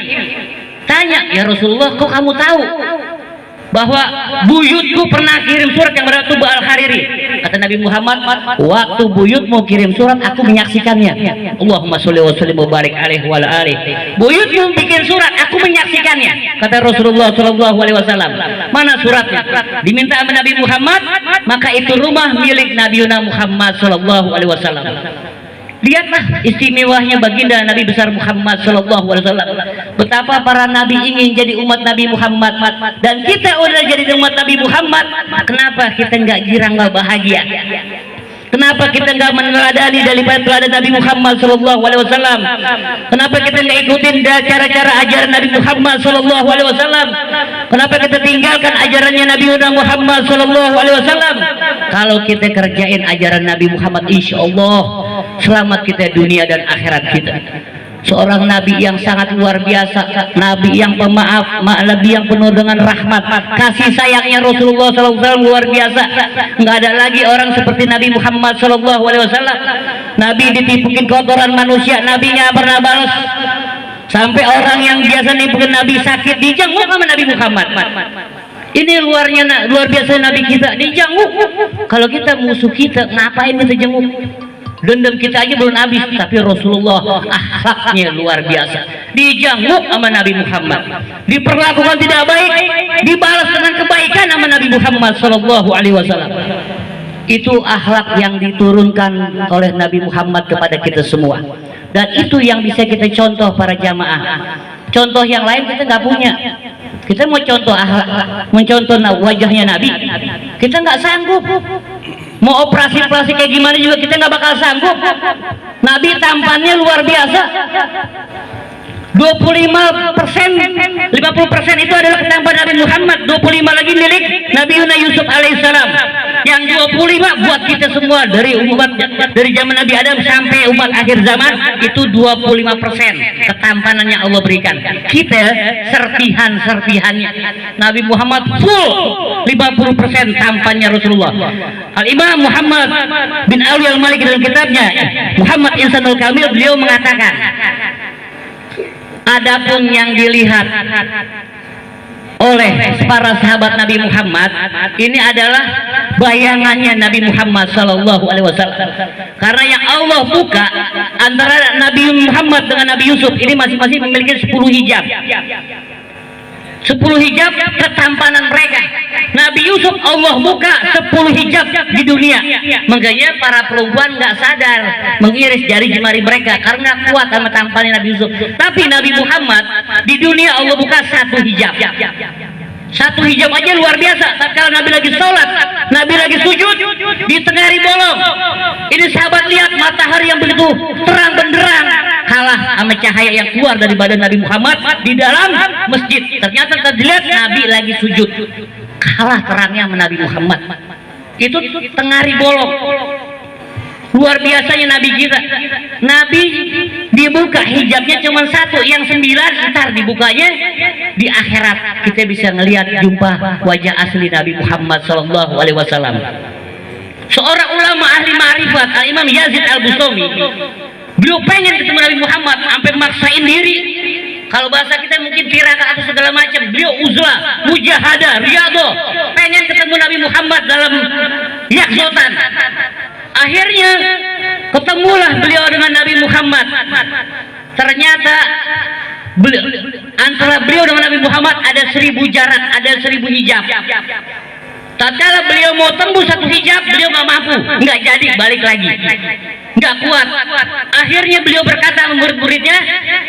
Tanya, ya Rasulullah, kok kamu tahu bahwa buyutku pernah kirim surat yang berada Tumbah Al-Hariri? Kata Nabi Muhammad, waktu buyutmu kirim surat aku menyaksikannya. Allahumma sholli wa sallim wa barik alaihi wa ala alihi. Buyutmu bikin surat, aku menyaksikannya. Kata Rasulullah sallallahu alaihi wasallam, mana suratnya? Diminta sama Nabi Muhammad, maka itu rumah milik Nabi Muhammad sallallahu alaihi wasallam. Lihatlah istimewanya baginda Nabi besar Muhammad sallallahu alaihi wasallam. Betapa para nabi ingin jadi umat Nabi Muhammad, dan kita udah jadi umat Nabi Muhammad. Kenapa kita nggak girang, nggak bahagia? Kenapa kita nggak meneladani daripada teladan Nabi Muhammad sallallahu alaihi wasallam? Kenapa kita nggak ikutin cara-cara ajaran Nabi Muhammad sallallahu alaihi wasallam? Kenapa kita tinggalkan ajarannya Nabi Muhammad sallallahu alaihi wasallam? Kalau kita kerjain ajaran Nabi Muhammad, insya Allah selamat kita dunia dan akhirat kita. Seorang nabi yang sangat luar biasa, nabi yang pemaaf, nabi yang penuh dengan rahmat, kasih sayangnya Rasulullah SAW luar biasa. Nggak ada lagi orang seperti Nabi Muhammad SAW. Nabi ditipukin kotoran manusia, Nabi nggak pernah balas. Sampai orang yang biasa nipukin Nabi sakit dijenguk sama Nabi Muhammad. Ini luar biasa Nabi kita dijenguk. Kalau kita musuh kita, ngapain kita jenguk? Dendam kita aja belum habis, tapi Rasulullah akhlaknya luar biasa. Dijenguk sama Nabi Muhammad, diperlakukan tidak baik, dibalas dengan kebaikan sama Nabi Muhammad sallallahu alaihi wasallam. Itu akhlak yang diturunkan oleh Nabi Muhammad kepada kita semua, dan itu yang bisa kita contoh para jamaah. Contoh yang lain kita nggak punya. Kita mau contoh akhlak, mencontoh wajahnya Nabi, kita nggak sanggup. Mau operasi kayak gimana juga kita nggak bakal sanggup. Nabi tampannya luar biasa. 25%, 50% itu adalah ketampanan Nabi Muhammad, 25 lagi milik Nabi Yusuf alaihissalam. Yang 25 buat kita semua, dari zaman Nabi Adam sampai umat akhir zaman, itu 25% ketampanannya Allah berikan. Kita serpihannya. Nabi Muhammad full 50% tampannya Rasulullah. Al-Imam Muhammad bin Ali Al-Maliki dalam kitabnya Muhammad Insanul Kamil, beliau mengatakan, adapun yang dilihat oleh para sahabat Nabi Muhammad ini adalah bayangannya Nabi Muhammad sallallahu alaihi wasallam. Karena yang Allah buka antara Nabi Muhammad dengan Nabi Yusuf ini masing-masing memiliki 10 hijab. 10 hijab ketampanan mereka. Nabi Yusuf Allah buka 10 hijab di dunia. Makanya para perempuan nggak sadar mengiris jari jemari mereka karena kuat sama tampannya Nabi Yusuf. Tapi Nabi Muhammad di dunia Allah buka 1 hijab. 1 hijab aja luar biasa. Tatkala Nabi lagi sholat, Nabi lagi sujud, di tengah hari bolong, ini sahabat lihat matahari yang begitu terang benderang kalah sama cahaya yang keluar dari badan Nabi Muhammad di dalam masjid. Ternyata terlihat Nabi lagi sujud, kalah terangnya sama Nabi Muhammad. Itu tengah hari bolong. Luar biasanya Nabi kita. Nabi dibuka hijabnya cuma 1, yang 9 ntar dibukanya di akhirat. Kita bisa ngelihat jumpa wajah asli Nabi Muhammad sallallahu alaihi wasallam. seorang ulama ahli ma'rifat, Al-Imam Yazid Al-Bustami, beliau pengen ketemu Nabi Muhammad sampai maksain diri. Kalau bahasa kita mungkin tirakat atau segala macam, beliau uzlah, mujahadah, riyadhah, pengen ketemu Nabi Muhammad dalam yaksotan. Akhirnya ketemulah beliau dengan Nabi Muhammad. Ternyata antara beliau dengan Nabi Muhammad ada 1000 jarak, ada 1000 hijab. Tatkala beliau mau tembus 1 hijab, beliau nggak mampu, nggak jadi, balik lagi, nggak kuat. Akhirnya beliau berkata sama murid-muridnya,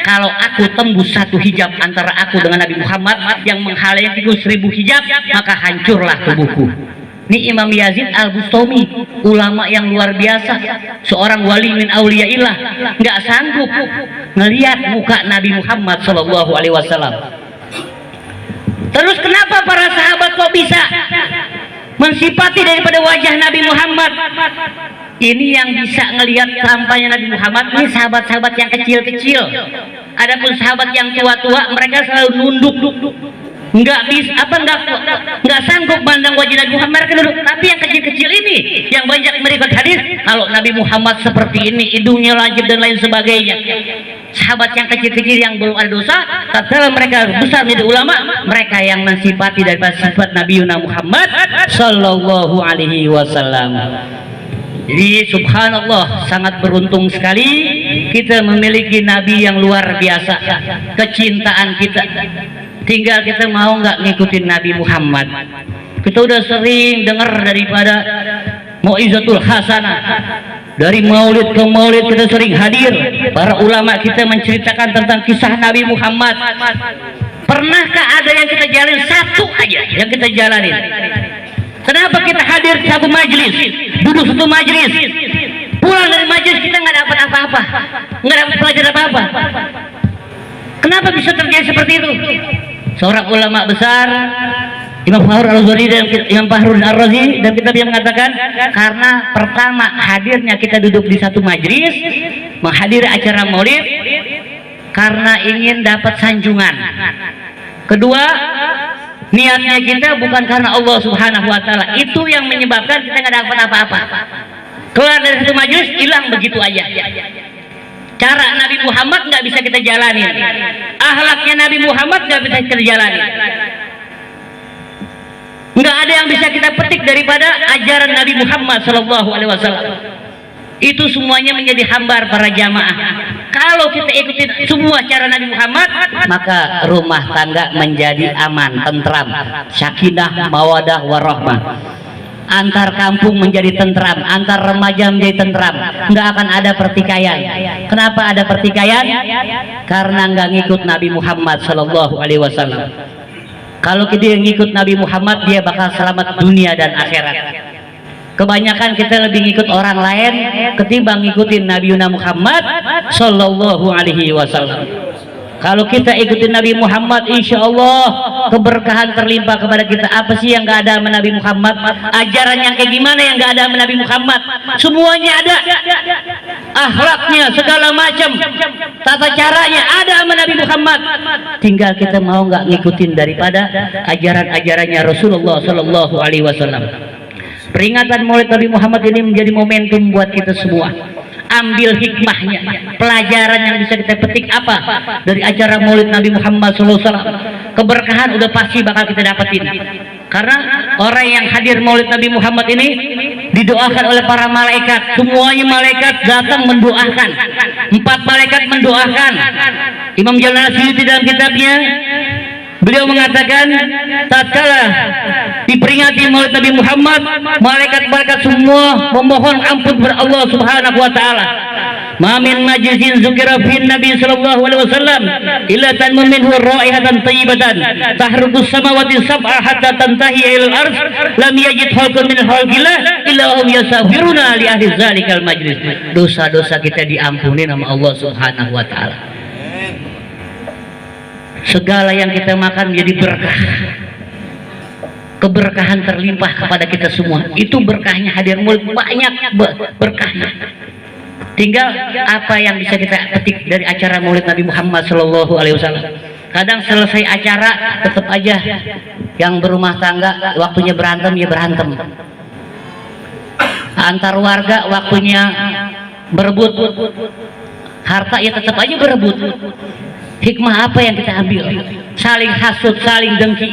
kalau aku tembus 1 hijab antara aku dengan Nabi Muhammad yang menghalangi itu 1000 hijab, maka hancurlah tubuhku. Ini Imam Yazid Al-Bustami, ulama yang luar biasa, seorang wali min auliyaillah, nggak sanggup ngelihat muka Nabi Muhammad Shallallahu Alaihi Wasallam. Terus kenapa para sahabat kok bisa mensifati daripada wajah Nabi Muhammad? Ini yang bisa ngelihat tampaknya Nabi Muhammad ini sahabat-sahabat yang kecil-kecil. Adapun sahabat yang tua-tua, mereka selalu nunduk, nggak bisa nggak sanggup mandang wajah Nabi Muhammad, mereka nunduk. Tapi yang kecil-kecil ini yang banyak meriwayat hadis, kalau Nabi Muhammad seperti ini, hidungnya lancip dan lain sebagainya. Sahabat yang kecil-kecil yang belum ada dosa, tatkala mereka besar menjadi ulama, mereka yang mensifati daripada sifat Nabi Muhammad Sallallahu Alaihi Wasallam. Jadi subhanallah, sangat beruntung sekali kita memiliki Nabi yang luar biasa. Kecintaan kita, tinggal kita mau nggak ngikutin Nabi Muhammad. Kita udah sering dengar daripada Mau'izatul Hasanah, dari maulid ke maulid kita sering hadir, para ulama kita menceritakan tentang kisah Nabi Muhammad. Pernahkah ada yang kita jalani? Satu aja yang kita jalanin. Kenapa kita hadir satu majelis, duduk satu majelis, pulang dari majelis kita nggak dapat apa-apa, nggak dapat pelajaran apa-apa? Kenapa bisa terjadi seperti itu? Seorang ulama besar, Imam Fakhrul Al-Ghazali dan Imam Fakhrul Ar-Razi dan kitab yang mengatakan, karena pertama hadirnya kita duduk di satu majelis, menghadiri acara maulid karena ingin dapat sanjungan. Kedua, niatnya kita bukan karena Allah Subhanahu wa Ta'ala. Itu yang menyebabkan kita nggak dapat apa-apa. Keluar dari satu majelis, hilang begitu aja. Cara Nabi Muhammad nggak bisa kita jalani, akhlaknya Nabi Muhammad nggak bisa kita jalani, nggak ada yang bisa kita petik daripada ajaran Nabi Muhammad Shallallahu Alaihi Wasallam. Itu semuanya menjadi hambar para jamaah. Kalau kita ikutin semua cara Nabi Muhammad, maka rumah tangga menjadi aman, tentram, sakinah, mawadah, warahmah. Antar kampung menjadi tentram, antar remaja menjadi tentram, nggak akan ada pertikaian. Kenapa ada pertikaian? Karena nggak ngikut Nabi Muhammad Shallallahu Alaihi Wasallam. Kalau dia ngikut Nabi Muhammad, dia bakal selamat dunia dan akhirat. Kebanyakan kita lebih ngikut orang lain ketimbang ngikutin Nabi Muhammad Shallallahu Alaihi Wasallam. Kalau kita ikutin Nabi Muhammad, insya Allah keberkahan terlimpah kepada kita. Apa sih yang gak ada sama Nabi Muhammad? Ajaran yang kayak gimana yang gak ada sama Nabi Muhammad? Semuanya ada. Akhlaknya, segala macam, tata caranya ada sama Nabi Muhammad. Tinggal kita mau nggak ngikutin daripada ajaran-ajarannya Rasulullah Shallallahu Alaihi Wasallam. Peringatan Maulid Nabi Muhammad ini menjadi momentum buat kita semua. Ambil hikmahnya, pelajaran yang bisa kita petik apa dari acara Maulid Nabi Muhammad SAW. Keberkahan udah pasti bakal kita dapetin, karena orang yang hadir Maulid Nabi Muhammad ini didoakan oleh para malaikat. Semuanya malaikat datang mendoakan. 4 malaikat mendoakan. Imam Jalal Suyuti dalam kitabnya, beliau mengatakan, tatkala diperingati Maulid Nabi Muhammad, malaikat-malaikat semua memohon ampun kepada Allah Subhanahu wa Ta'ala. Ma min majlisin zukira fi Nabi sallallahu alaihi wasallam illa tanmu minhu raihatan thayyibatan tahruqus samawati sab'a hatta tantahi ila al-ardh lam yajid khalqun min khalqillah illa hum yasafiruna li ahli zalikal majlis. Dosa-dosa kita diampuni sama Allah Subhanahu wa Ta'ala. Segala yang kita makan menjadi berkah. Keberkahan terlimpah kepada kita semua. Itu berkahnya hadir Maulid, banyak berkahnya. Tinggal apa yang bisa kita petik dari acara Maulid Nabi Muhammad Shallallahu Alaihi Wasallam. Kadang selesai acara tetap aja yang berumah tangga waktunya berantem ya berantem. Antar warga waktunya berebut harta, ya tetap aja berebut. Hikmah apa yang kita ambil? Saling hasut, saling dengki.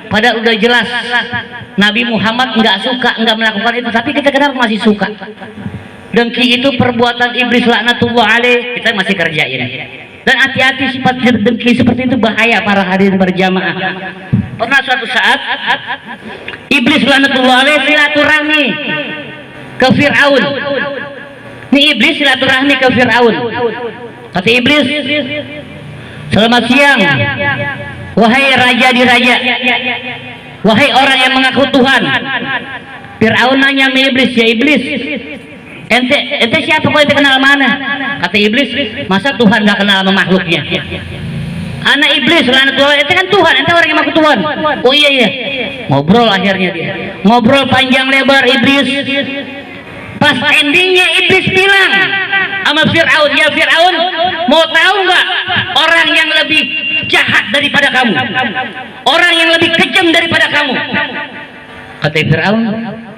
Padahal udah jelas Nabi Muhammad nggak suka, nggak melakukan itu, tapi kita kenapa masih suka? Dengki itu perbuatan iblis laknatullah alaih, kita masih kerjain. Dan hati-hati, sifat dengki seperti itu bahaya para hadirin berjamaah. Pernah suatu saat iblis laknatullah alaih silaturahmi ke Fir'aun. Ini iblis silaturahmi ke Fir'aun. Kata iblis, selamat siang wahai raja di raja, wahai orang yang mengaku Tuhan. Fir'aun nanya sama iblis, ya iblis, ente siapa, kok ente kenal mana? Kata iblis, masa Tuhan gak kenal sama makhluknya? Anak iblis, ente kan Tuhan, ente orang yang mengaku Tuhan. Oh iya iya. Ngobrol akhirnya dia, ngobrol panjang lebar iblis. Pas endingnya iblis bilang sama Fir'aun, ya Fir'aun, mau tahu nggak orang yang lebih jahat daripada kamu, orang yang lebih kejam daripada kamu? Kata Fir'aun,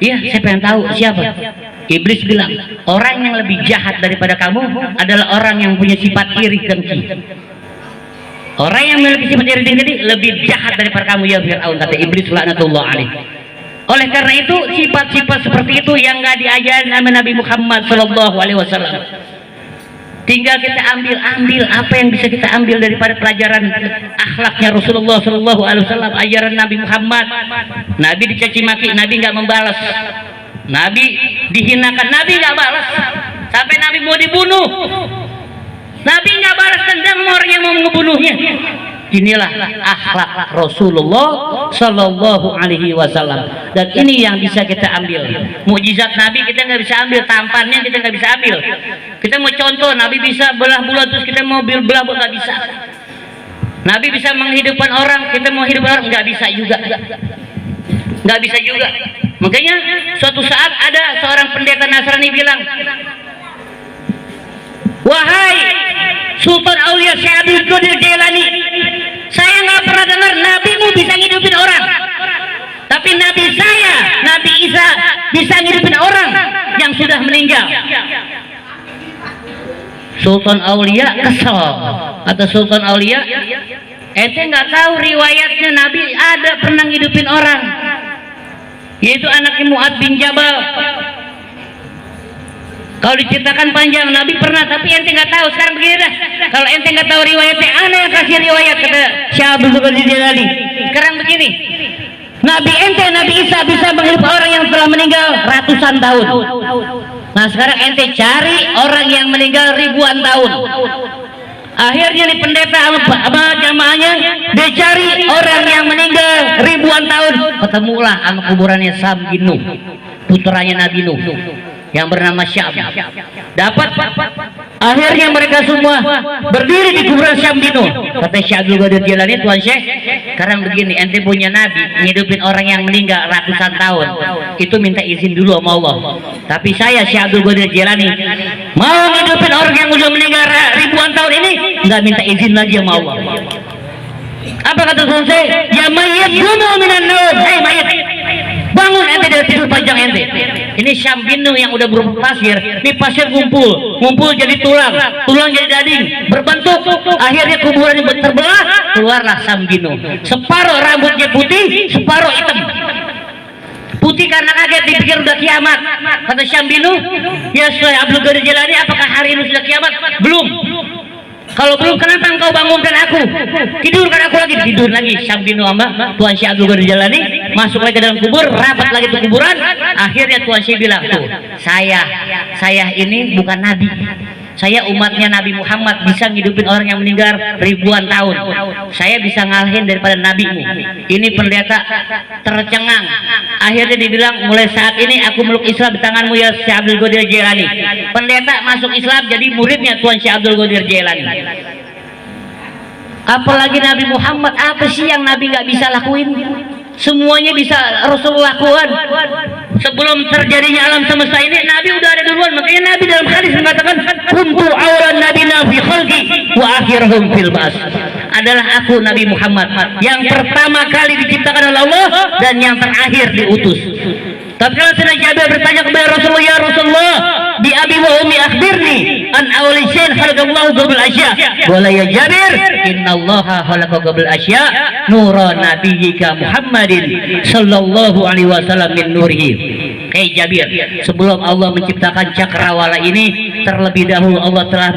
iya saya pengen tahu siapa. Iblis bilang, orang yang lebih jahat daripada kamu adalah orang yang punya sifat iri dengki. Orang yang memiliki sifat iri dengki lebih jahat daripada kamu ya Fir'aun, kata iblis laknatullah alaih. Oleh karena itu sifat-sifat seperti itu yang nggak diajarin sama Nabi Muhammad SAW. Tinggal kita ambil apa yang bisa kita ambil daripada pelajaran akhlaknya Rasulullah SAW, ajaran Nabi Muhammad. Nabi dicaci maki, Nabi nggak membalas. Nabi dihinakan, Nabi nggak balas. Sampai Nabi mau dibunuh, Nabi nggak balas dendam orang yang mau membunuhnya. Inilah akhlak Rasulullah Sallallahu Alaihi Wasallam, dan ini yang bisa kita ambil. Mukjizat Nabi kita nggak bisa ambil, tampannya kita nggak bisa ambil. Kita mau contoh, Nabi bisa belah bulan terus kita mau belah bulan, nggak bisa. Nabi bisa menghidupkan orang, kita mau hidup orang, nggak bisa juga, nggak bisa juga. Makanya suatu saat ada seorang pendeta Nasrani bilang, wahai Sultan Aulia Syekh Abdul Qadir Jailani, saya nggak pernah dengar nabimu bisa ngidupin orang, tapi nabi saya, Nabi Isa, bisa ngidupin orang yang sudah meninggal. Sultan Aulia kesel. Kata Sultan Aulia, ente nggak tahu riwayatnya Nabi ada pernah ngidupin orang, yaitu anaknya Mu'ad bin Jabal. Kalau diceritakan panjang, Nabi pernah, tapi ente nggak tahu. Sekarang begini dah, kalau ente nggak tahu riwayatnya, aneh yang kasih riwayat, kata Syekh Abdul Qadir Jailani. Sekarang begini, Nabi ente, Nabi Isa bisa menghidupkan orang yang telah meninggal ratusan tahun. Nah sekarang ente cari orang yang meninggal ribuan tahun. Akhirnya nih pendeta sama jamaahnya, dia cari orang yang meninggal ribuan tahun. Ketemulah sama kuburannya Sam bin Nuh, putranya Nabi Nuh yang bernama Syam. Dapat, akhirnya mereka semua berdiri di kuburan Syam bin Nuh. Kata Syekh Abdul Qadir Jailani, Tuan Syekh, sekarang begini, ente punya nabi ngidupin orang yang meninggal ratusan tahun, itu minta izin dulu sama Allah. Tapi saya Syekh Abdul Qadir Jailani mau ngidupin orang yang udah meninggal ribuan tahun ini, nggak minta izin lagi sama Allah. Apa kata Tuan Syekh? Ya mayat gumu minan nur, hei mayat, bangun ente dari tidur panjang ente. Ini Syam bin Nuh yang udah berupa pasir, ini pasir ngumpul jadi tulang jadi daging, berbentuk. Akhirnya kuburannya terbelah, keluarlah Syam bin Nuh. Separuh rambutnya putih, separuh hitam. Putih karena kaget, dipikir udah kiamat. Kata Syam bin Nuh, ya Syekh Abdul Qadir Jailani, apakah hari ini sudah kiamat? Belum. Kalau belum, kenapa engkau bangunkan aku? Tidurkan aku lagi. Tidur lagi Syam bin Nuh sama Tuan Syekh Abdul Qadir Jailani, masuk lagi ke dalam kubur, rapat lagi ke kuburan. Akhirnya Tuan Syekh bilang, tuh, saya ini bukan nabi, saya umatnya Nabi Muhammad, bisa ngidupin orang yang meninggal ribuan tahun. Saya bisa ngalahin daripada nabimu. Ini pendeta tercengang. Akhirnya dibilang, mulai saat ini aku meluk Islam di tanganmu ya Syekh Abdul Qadir Jailani. Pendeta masuk Islam jadi muridnya Tuan Syekh Abdul Qadir Jailani. Apalagi Nabi Muhammad, apa sih yang Nabi nggak bisa lakuin? Semuanya bisa Rasulullah lakukan. Sebelum terjadinya alam semesta ini, Nabi udah ada duluan. Makanya Nabi dalam hadis mengatakan, kuntu awwalan nabiyina fi khalqi wa akhiruhum fil ba'ts. Adalah aku Nabi Muhammad yang pertama kali diciptakan oleh Allah dan yang terakhir diutus. Tatkala Sayyidina Jabir bertanya kepada Rasulullah, "Ya Rasulullah, bi abi wa ummi akhbirni an awwali syai'in khalaqallahu qabla asya." Qala ya Jabir, "Innallaha khalaqa qabla asya nura nabiyyika Muhammadin sallallahu alaihi wasallam min nurihi." Hei Jabir, sebelum Allah menciptakan cakrawala ini, terlebih dahulu Allah telah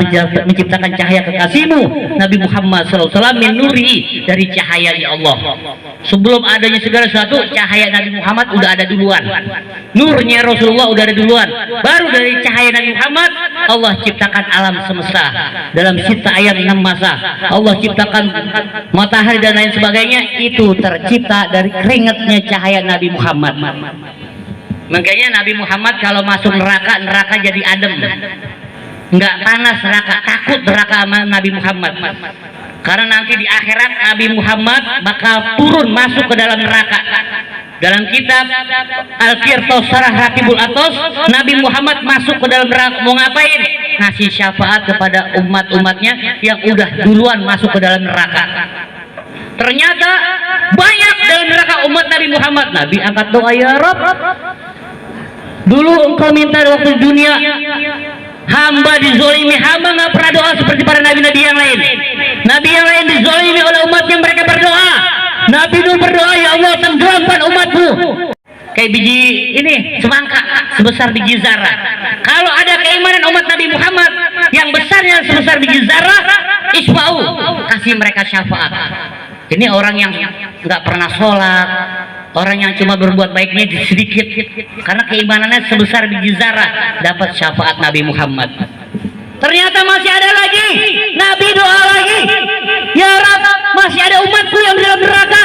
menciptakan cahaya kekasihmu Nabi Muhammad SAW min nurihi, dari cahaya Allah. Sebelum adanya segala sesuatu, cahaya Nabi Muhammad udah ada duluan. Nurnya Rasulullah udah ada duluan. Baru dari cahaya Nabi Muhammad Allah ciptakan alam semesta dalam sita ayam 6 masa. Allah ciptakan matahari dan lain sebagainya, itu tercipta dari keringatnya cahaya Nabi Muhammad. Makanya Nabi Muhammad kalau masuk neraka, neraka jadi adem, nggak panas neraka. Takut neraka sama Nabi Muhammad, karena nanti di akhirat Nabi Muhammad bakal turun masuk ke dalam neraka. Dalam kitab Al-Firdaus Sarah Ratibul Atos, Nabi Muhammad masuk ke dalam neraka. Mau ngapain? Ngasih syafaat kepada umat-umatnya yang udah duluan masuk ke dalam neraka. Ternyata banyak dalam neraka umat Nabi Muhammad. Nabi angkat doa, "Ya Rabb, dulu engkau minta waktu di dunia, hamba dizolimi, hamba nggak pernah doa seperti para nabi-nabi yang lain. Nabi yang lain dizolimi oleh umatnya, mereka berdoa. Nabi itu berdoa, ya Allah tenggelamkan umatmu kayak biji ini semangka sebesar biji zarah. Kalau ada keimanan umat Nabi Muhammad yang besarnya sebesar biji zarah, isfa'u, kasih mereka syafaat." Ini orang yang nggak pernah sholat, orang yang cuma berbuat baiknya sedikit, karena keimanannya sebesar biji zarah, dapat syafaat Nabi Muhammad. Ternyata masih ada lagi, Nabi doa lagi, "Ya Rabb, masih ada umatku yang di dalam neraka."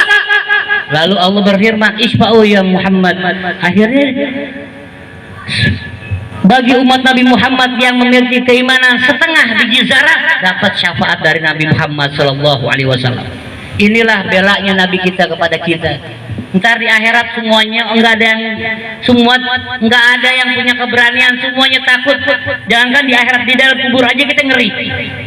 Lalu Allah berfirman, "Isfa'u ya Muhammad." Akhirnya bagi umat Nabi Muhammad yang memiliki keimanan setengah biji zarah, dapat syafaat dari Nabi Muhammad SAW. Inilah belanya Nabi kita kepada kita. Ntar di akhirat semuanya enggak ada yang punya keberanian, semuanya takut. Jangankan di akhirat, di dalam kubur aja kita ngeri,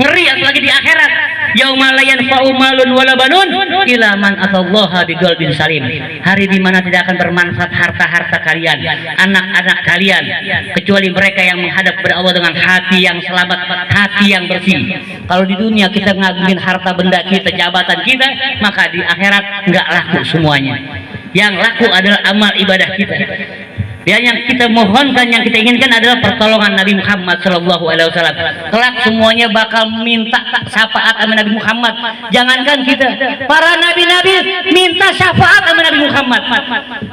apalagi di akhirat. Yauma la yanfa'u malun wala banun illa man atallaha biqalbin salim. Hari di mana tidak akan bermanfaat harta-harta kalian, anak-anak kalian, kecuali mereka yang menghadap kepada Allah dengan hati yang selamat, hati yang bersih. Kalau di dunia kita ngagumin harta benda kita, jabatan kita, maka di akhirat enggak laku semuanya. Yang laku adalah amal ibadah kita. Yang kita mohonkan, yang kita inginkan adalah pertolongan Nabi Muhammad SAW. Kelak semuanya bakal minta syafaat sama Nabi Muhammad. Jangankan kita, para nabi-nabi minta syafaat sama Nabi Muhammad.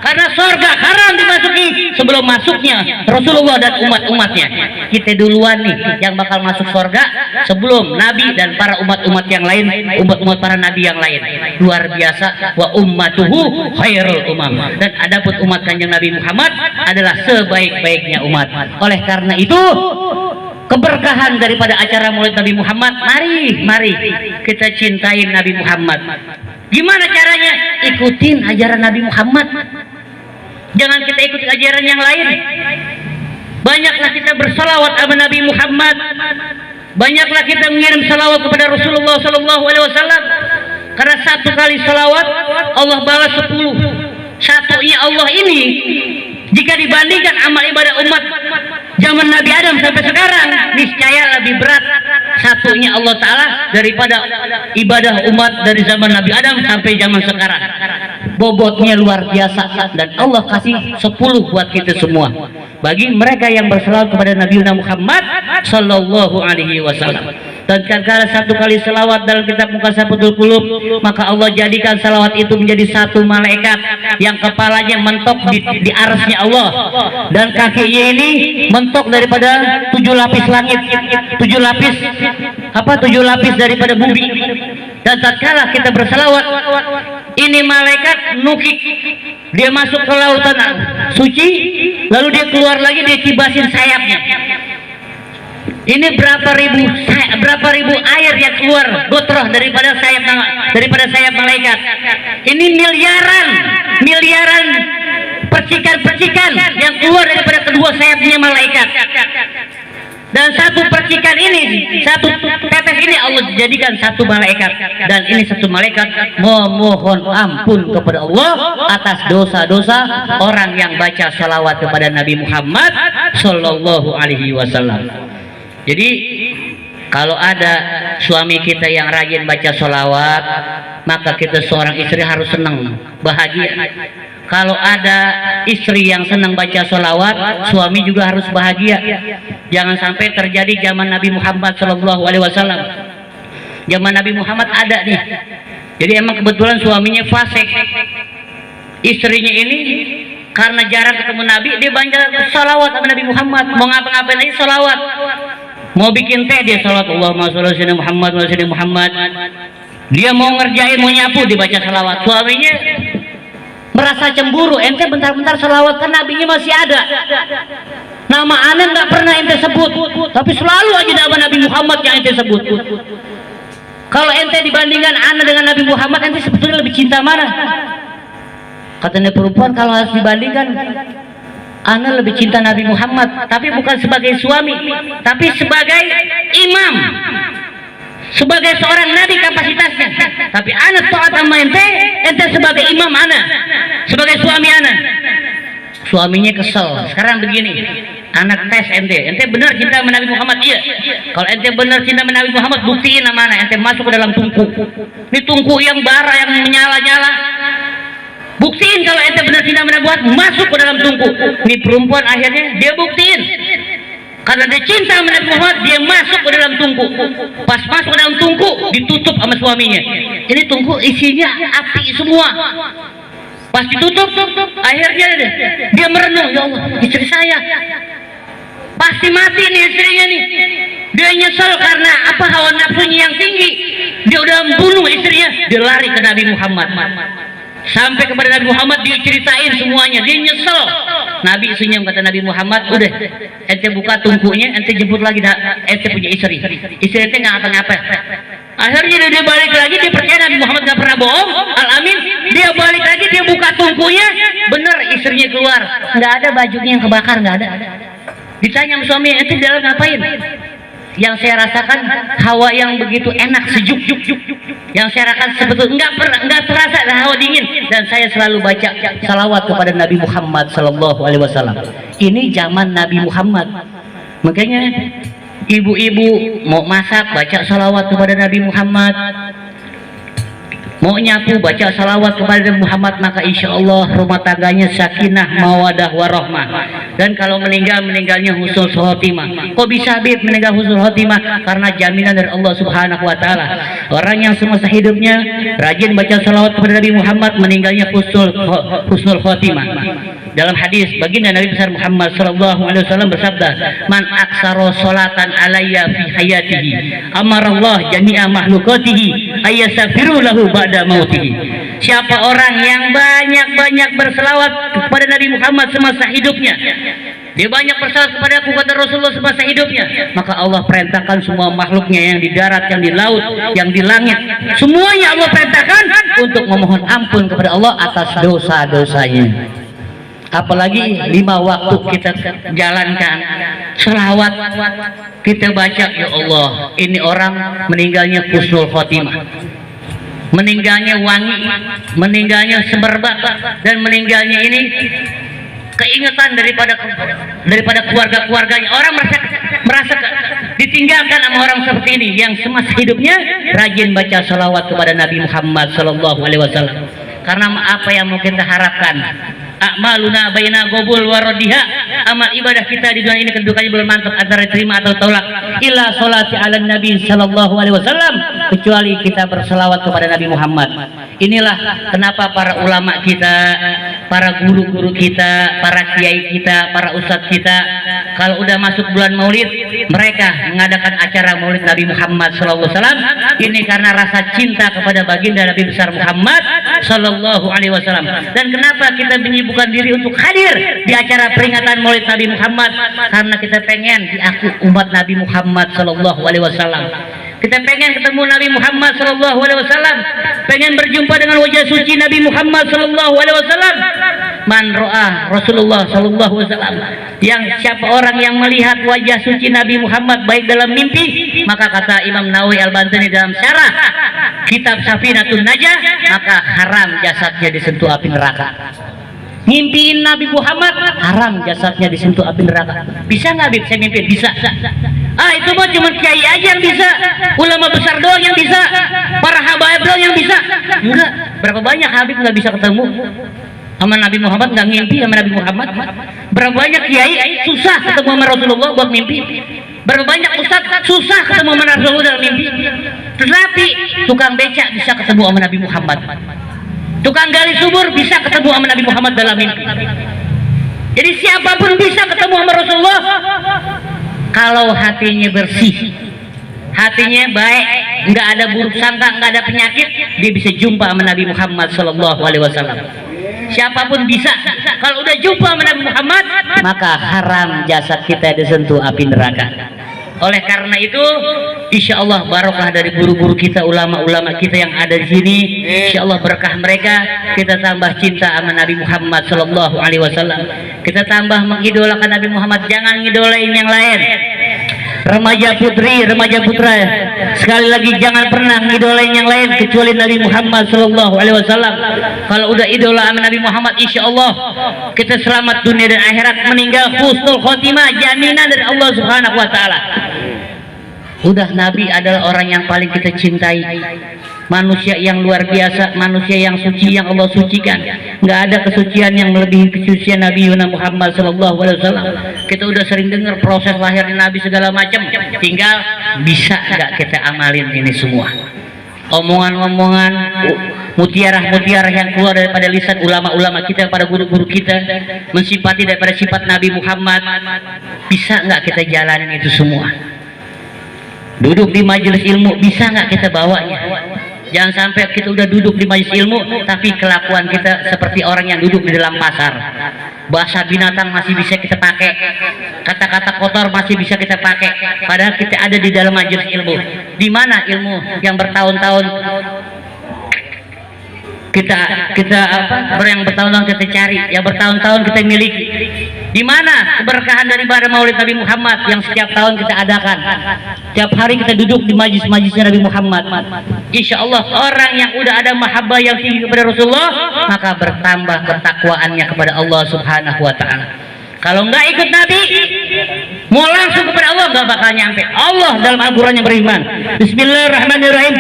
Karena surga haram dimasuki sebelum masuknya Rasulullah dan umat-umatnya. Kita duluan nih yang bakal masuk surga sebelum Nabi dan para umat-umat yang lain, umat-umat para nabi yang lain. Luar biasa. Wa ummatuhu khairul umam. Dan adapun umat Kanjeng Nabi Muhammad adalah sebaik-baiknya umat. Oleh karena itu, keberkahan daripada acara Maulid Nabi Muhammad, mari kita cintai Nabi Muhammad. Gimana caranya? Ikutin ajaran Nabi Muhammad. Jangan kita ikut ajaran yang lain. Banyaklah kita bersalawat sama Nabi Muhammad. Banyaklah kita mengirim salawat kepada Rasulullah SAW. Karena satu kali salawat Allah balas 10. Satunya Allah ini, jika dibandingkan amal ibadah umat zaman Nabi Adam sampai sekarang, niscaya lebih berat satunya Allah Ta'ala daripada ibadah umat dari zaman Nabi Adam sampai zaman sekarang. Bobotnya luar biasa, dan Allah kasih 10 buat kita semua. Bagi mereka yang berselawat kepada Nabi Muhammad Sallallahu Alaihi Wasallam. Dan karena satu kali selawat dalam kitab Muqasafatul Qulub, maka Allah jadikan selawat itu menjadi satu malaikat yang kepalanya mentok di arasnya Allah, dan kakinya ini mentok daripada 7 lapis langit, 7 lapis daripada bumi. Dan tatkala kita berselawat, ini malaikat nukik, dia masuk ke lautan suci, lalu dia keluar lagi, dia kibasin sayapnya. Ini berapa ribu air yang keluar gotroh daripada sayap malaikat. Ini miliaran percikan yang keluar daripada kedua sayapnya malaikat. Dan satu percikan ini, satu tetes ini Allah jadikan satu malaikat, dan ini satu malaikat memohon ampun kepada Allah atas dosa-dosa orang yang baca salawat kepada Nabi Muhammad Sallallahu Alaihi Wasallam. Jadi kalau ada suami kita yang rajin baca salawat, maka kita seorang istri harus senang, bahagia. Kalau ada istri yang senang baca sholawat, suami juga harus bahagia. Jangan sampai terjadi zaman Nabi Muhammad Sallallahu Alaihi Wasallam. Zaman Nabi Muhammad ada nih. Jadi emang kebetulan suaminya fasik. Istrinya ini karena jarang ketemu Nabi, dia banyak sholawat sama Nabi Muhammad. Mau ngapa-ngapain aja sholawat. Mau bikin teh dia sholawat Allahumma sholli ala Muhammad wa sallim Muhammad. Dia mau ngerjain, mau nyapu, dibaca sholawat. Suaminya merasa cemburu, ente bentar-bentar selawat kan nabinya masih ada, nama aneh nggak pernah ente sebut, tapi selalu aja nama Nabi Muhammad yang ente sebut. Kalau ente dibandingkan aneh dengan Nabi Muhammad, ente sebetulnya lebih cinta mana? Katanya perempuan, kalau harus dibandingkan, aneh lebih cinta Nabi Muhammad, tapi bukan sebagai suami, tapi sebagai imam, sebagai seorang nabi kapasitasnya. Tapi anak taat sama ente sebagai imam anak, sebagai suami anak. Suaminya kesel. Sekarang begini, anak tes ente benar cinta sama Nabi Muhammad? Iya. Kalau ente benar cinta sama Nabi Muhammad, buktiin sama anak. Ente masuk ke dalam tungku. Ini tungku yang bara, yang menyala-nyala. Buktiin kalau ente benar cinta sama Nabi Muhammad, masuk ke dalam tungku. Ini perempuan akhirnya dia buktiin. Karena dia cinta sama Nabi Muhammad, dia masuk ke dalam tungku. Pas masuk ke dalam tungku, ditutup sama suaminya. Ini tungku isinya api semua. Pas ditutup, akhirnya dia merenung, ya Allah, istri saya pasti mati nih istrinya nih. Dia nyesel karena apa, hawa nafsunya yang tinggi. Dia udah membunuh istrinya. Dia lari ke Nabi Muhammad. Sampai kepada Nabi Muhammad diceritain semuanya, dia nyesel. Nabi senyum, kata Nabi Muhammad, udah ente buka tungkunya, ente jemput lagi ente punya istri ente nggak ngapa-ngapa. Akhirnya dia balik lagi, dia percaya Nabi Muhammad nggak pernah bohong, Al-Amin. Dia balik lagi, dia buka tungkunya, bener istrinya keluar, nggak ada bajunya yang kebakar, nggak ada. Ditanya sama suami, ente di dalam ngapain? Yang saya rasakan hawa yang begitu enak, sejuk. Yang saya rasakan sebetulnya nggak terasa ada hawa dingin, dan saya selalu baca salawat kepada Nabi Muhammad Sallallahu Alaihi Wasallam. Ini zaman Nabi Muhammad. Makanya ibu-ibu mau masak baca salawat kepada Nabi Muhammad, mau nyapu baca salawat kepada Nabi Muhammad, maka insya Allah rumah tangganya sakinah, mawadah, warahmah. Dan kalau meninggalnya husnul khotimah. Kok bisa Habib meninggal husnul khotimah? Karena jaminan dari Allah Subhanahu Wa Taala. Orang yang semasa hidupnya rajin baca salawat kepada Nabi Muhammad, meninggalnya husnul khotimah. Dalam hadis baginda Nabi besar Muhammad Sallallahu Alaihi Wasallam bersabda, man aksaro solatan alayya fi hayatihi amarallah jami'a makhlukatihi ayyasafiru lahu ba'da mautihi. Siapa orang yang banyak-banyak berselawat kepada Nabi Muhammad semasa hidupnya, dia banyak berselawat kepada aku, kata Rasulullah, semasa hidupnya, maka Allah perintahkan semua makhluknya yang di darat, yang di laut, yang di langit, semuanya Allah perintahkan untuk memohon ampun kepada Allah atas dosa-dosanya. Apalagi 5 waktu kita jalankan selawat, kita baca, ya Allah, ini orang meninggalnya husnul khotimah, meninggalnya wangi, meninggalnya semerbak, dan meninggalnya ini keingetan daripada keluarga-keluarganya. Orang merasa ditinggalkan sama orang seperti ini, yang semasa hidupnya rajin baca salawat kepada Nabi Muhammad Sallallahu Alaihi Wasallam. Karena apa yang mau kita harapkan? A'maluna baina qabul wa raddiha. Amal ibadah kita di dunia ini kedudukannya belum mantap antara terima atau tolak. Illa sholati ala Nabi Sallallahu Alaihi Wasallam, kecuali kita berselawat kepada Nabi Muhammad. Inilah kenapa para ulama kita, para guru-guru kita, para kiai kita, para ustadz kita, kalau udah masuk bulan Maulid, mereka mengadakan acara Maulid Nabi Muhammad Sallallahu Alaihi Wasallam. Ini karena rasa cinta kepada baginda Nabi besar Muhammad Sallallahu Alaihi Wasallam. Dan kenapa kita menyibukkan diri untuk hadir di acara peringatan Maulid Nabi Muhammad? Karena kita pengen diaku umat Nabi Muhammad Sallallahu Alaihi Wasallam. Kita pengen ketemu Nabi Muhammad Sallallahu Alaihi Wasallam, pengen berjumpa dengan wajah suci Nabi Muhammad Sallallahu Alaihi Wasallam. Man ro'ah Rasulullah sallallahu alaihi wasallam, yang siapa orang yang melihat wajah suci Nabi Muhammad baik dalam mimpi, maka kata Imam Nawawi Al-Bantani dalam syarah kitab Safinatun Najah, maka haram jasadnya disentuh api neraka. Ngimpiin Nabi Muhammad haram jasadnya disentuh api neraka. Bisa nggak Habib saya mimpi? Bisa. Itu mah cuma kiai aja yang bisa, ulama besar doang yang bisa, para habaib doang yang bisa. Enggak, berapa banyak Habib nggak bisa ketemu sama Nabi Muhammad, nggak ngimpi sama Nabi Muhammad. Berapa banyak kiai susah ketemu sama Rasulullah buat mimpi. Berapa banyak ustaz susah ketemu sama Rasulullah dalam mimpi. Tetapi tukang becak bisa ketemu sama Nabi Muhammad. Tukang gali sumur bisa ketemu sama Nabi Muhammad dalam mimpi. Jadi siapapun bisa ketemu sama Rasulullah kalau hatinya bersih, hatinya baik, nggak ada buruk sangka, nggak ada penyakit, dia bisa jumpa sama Nabi Muhammad Sallallahu Alaihi Wasallam. Siapapun bisa. Kalau udah jumpa sama Nabi Muhammad, maka haram jasad kita disentuh api neraka. Oleh karena itu, insya Allah barokah dari guru-guru kita, ulama-ulama kita yang ada di sini. Insya Allah berkah mereka, kita tambah cinta sama Nabi Muhammad Sallallahu Alaihi Wasallam. Kita tambah mengidolakan Nabi Muhammad. Jangan ngidolain yang lain. Remaja putri, remaja putra, sekali lagi jangan pernah ngidolain yang lain kecuali Nabi Muhammad Sallallahu Alaihi Wasallam. Kalau udah idola sama Nabi Muhammad, insya Allah kita selamat dunia dan akhirat, meninggal husnul khotimah, jaminan dari Allah Subhanahu Wa Taala. Udah Nabi adalah orang yang paling kita cintai, manusia yang luar biasa, manusia yang suci yang Allah sucikan. Nggak ada kesucian yang melebihi kesucian Nabi Muhammad Sallallahu Alaihi Wasallam. Kita udah sering dengar proses lahirnya Nabi segala macam, tinggal bisa nggak kita amalin ini semua. Omongan-omongan, mutiara-mutiara yang keluar daripada lisan ulama-ulama kita, pada guru-guru kita, mensifati daripada sifat Nabi Muhammad, bisa nggak kita jalanin itu semua? Duduk di majelis ilmu bisa nggak kita bawanya? Jangan sampai kita udah duduk di majelis ilmu tapi kelakuan kita seperti orang yang duduk di dalam pasar. Bahasa binatang masih bisa kita pakai, kata-kata kotor masih bisa kita pakai, padahal kita ada di dalam majelis ilmu. Di mana ilmu yang bertahun-tahun kita yang bertahun-tahun kita cari, yang bertahun-tahun kita miliki? Di mana keberkahan daripada Maulid Nabi Muhammad yang setiap tahun kita adakan? Tiap hari kita duduk di majlis-majlisnya Nabi Muhammad. Insya Allah orang yang udah ada mahabbah yang tinggi kepada Rasulullah, maka bertambah ketakwaannya kepada Allah Subhanahu Wa Taala. Kalau nggak ikut Nabi, mau langsung kepada Allah nggak bakal nyampe. Allah dalam Al-Quran yang beriman, Bismillahirrahmanirrahim.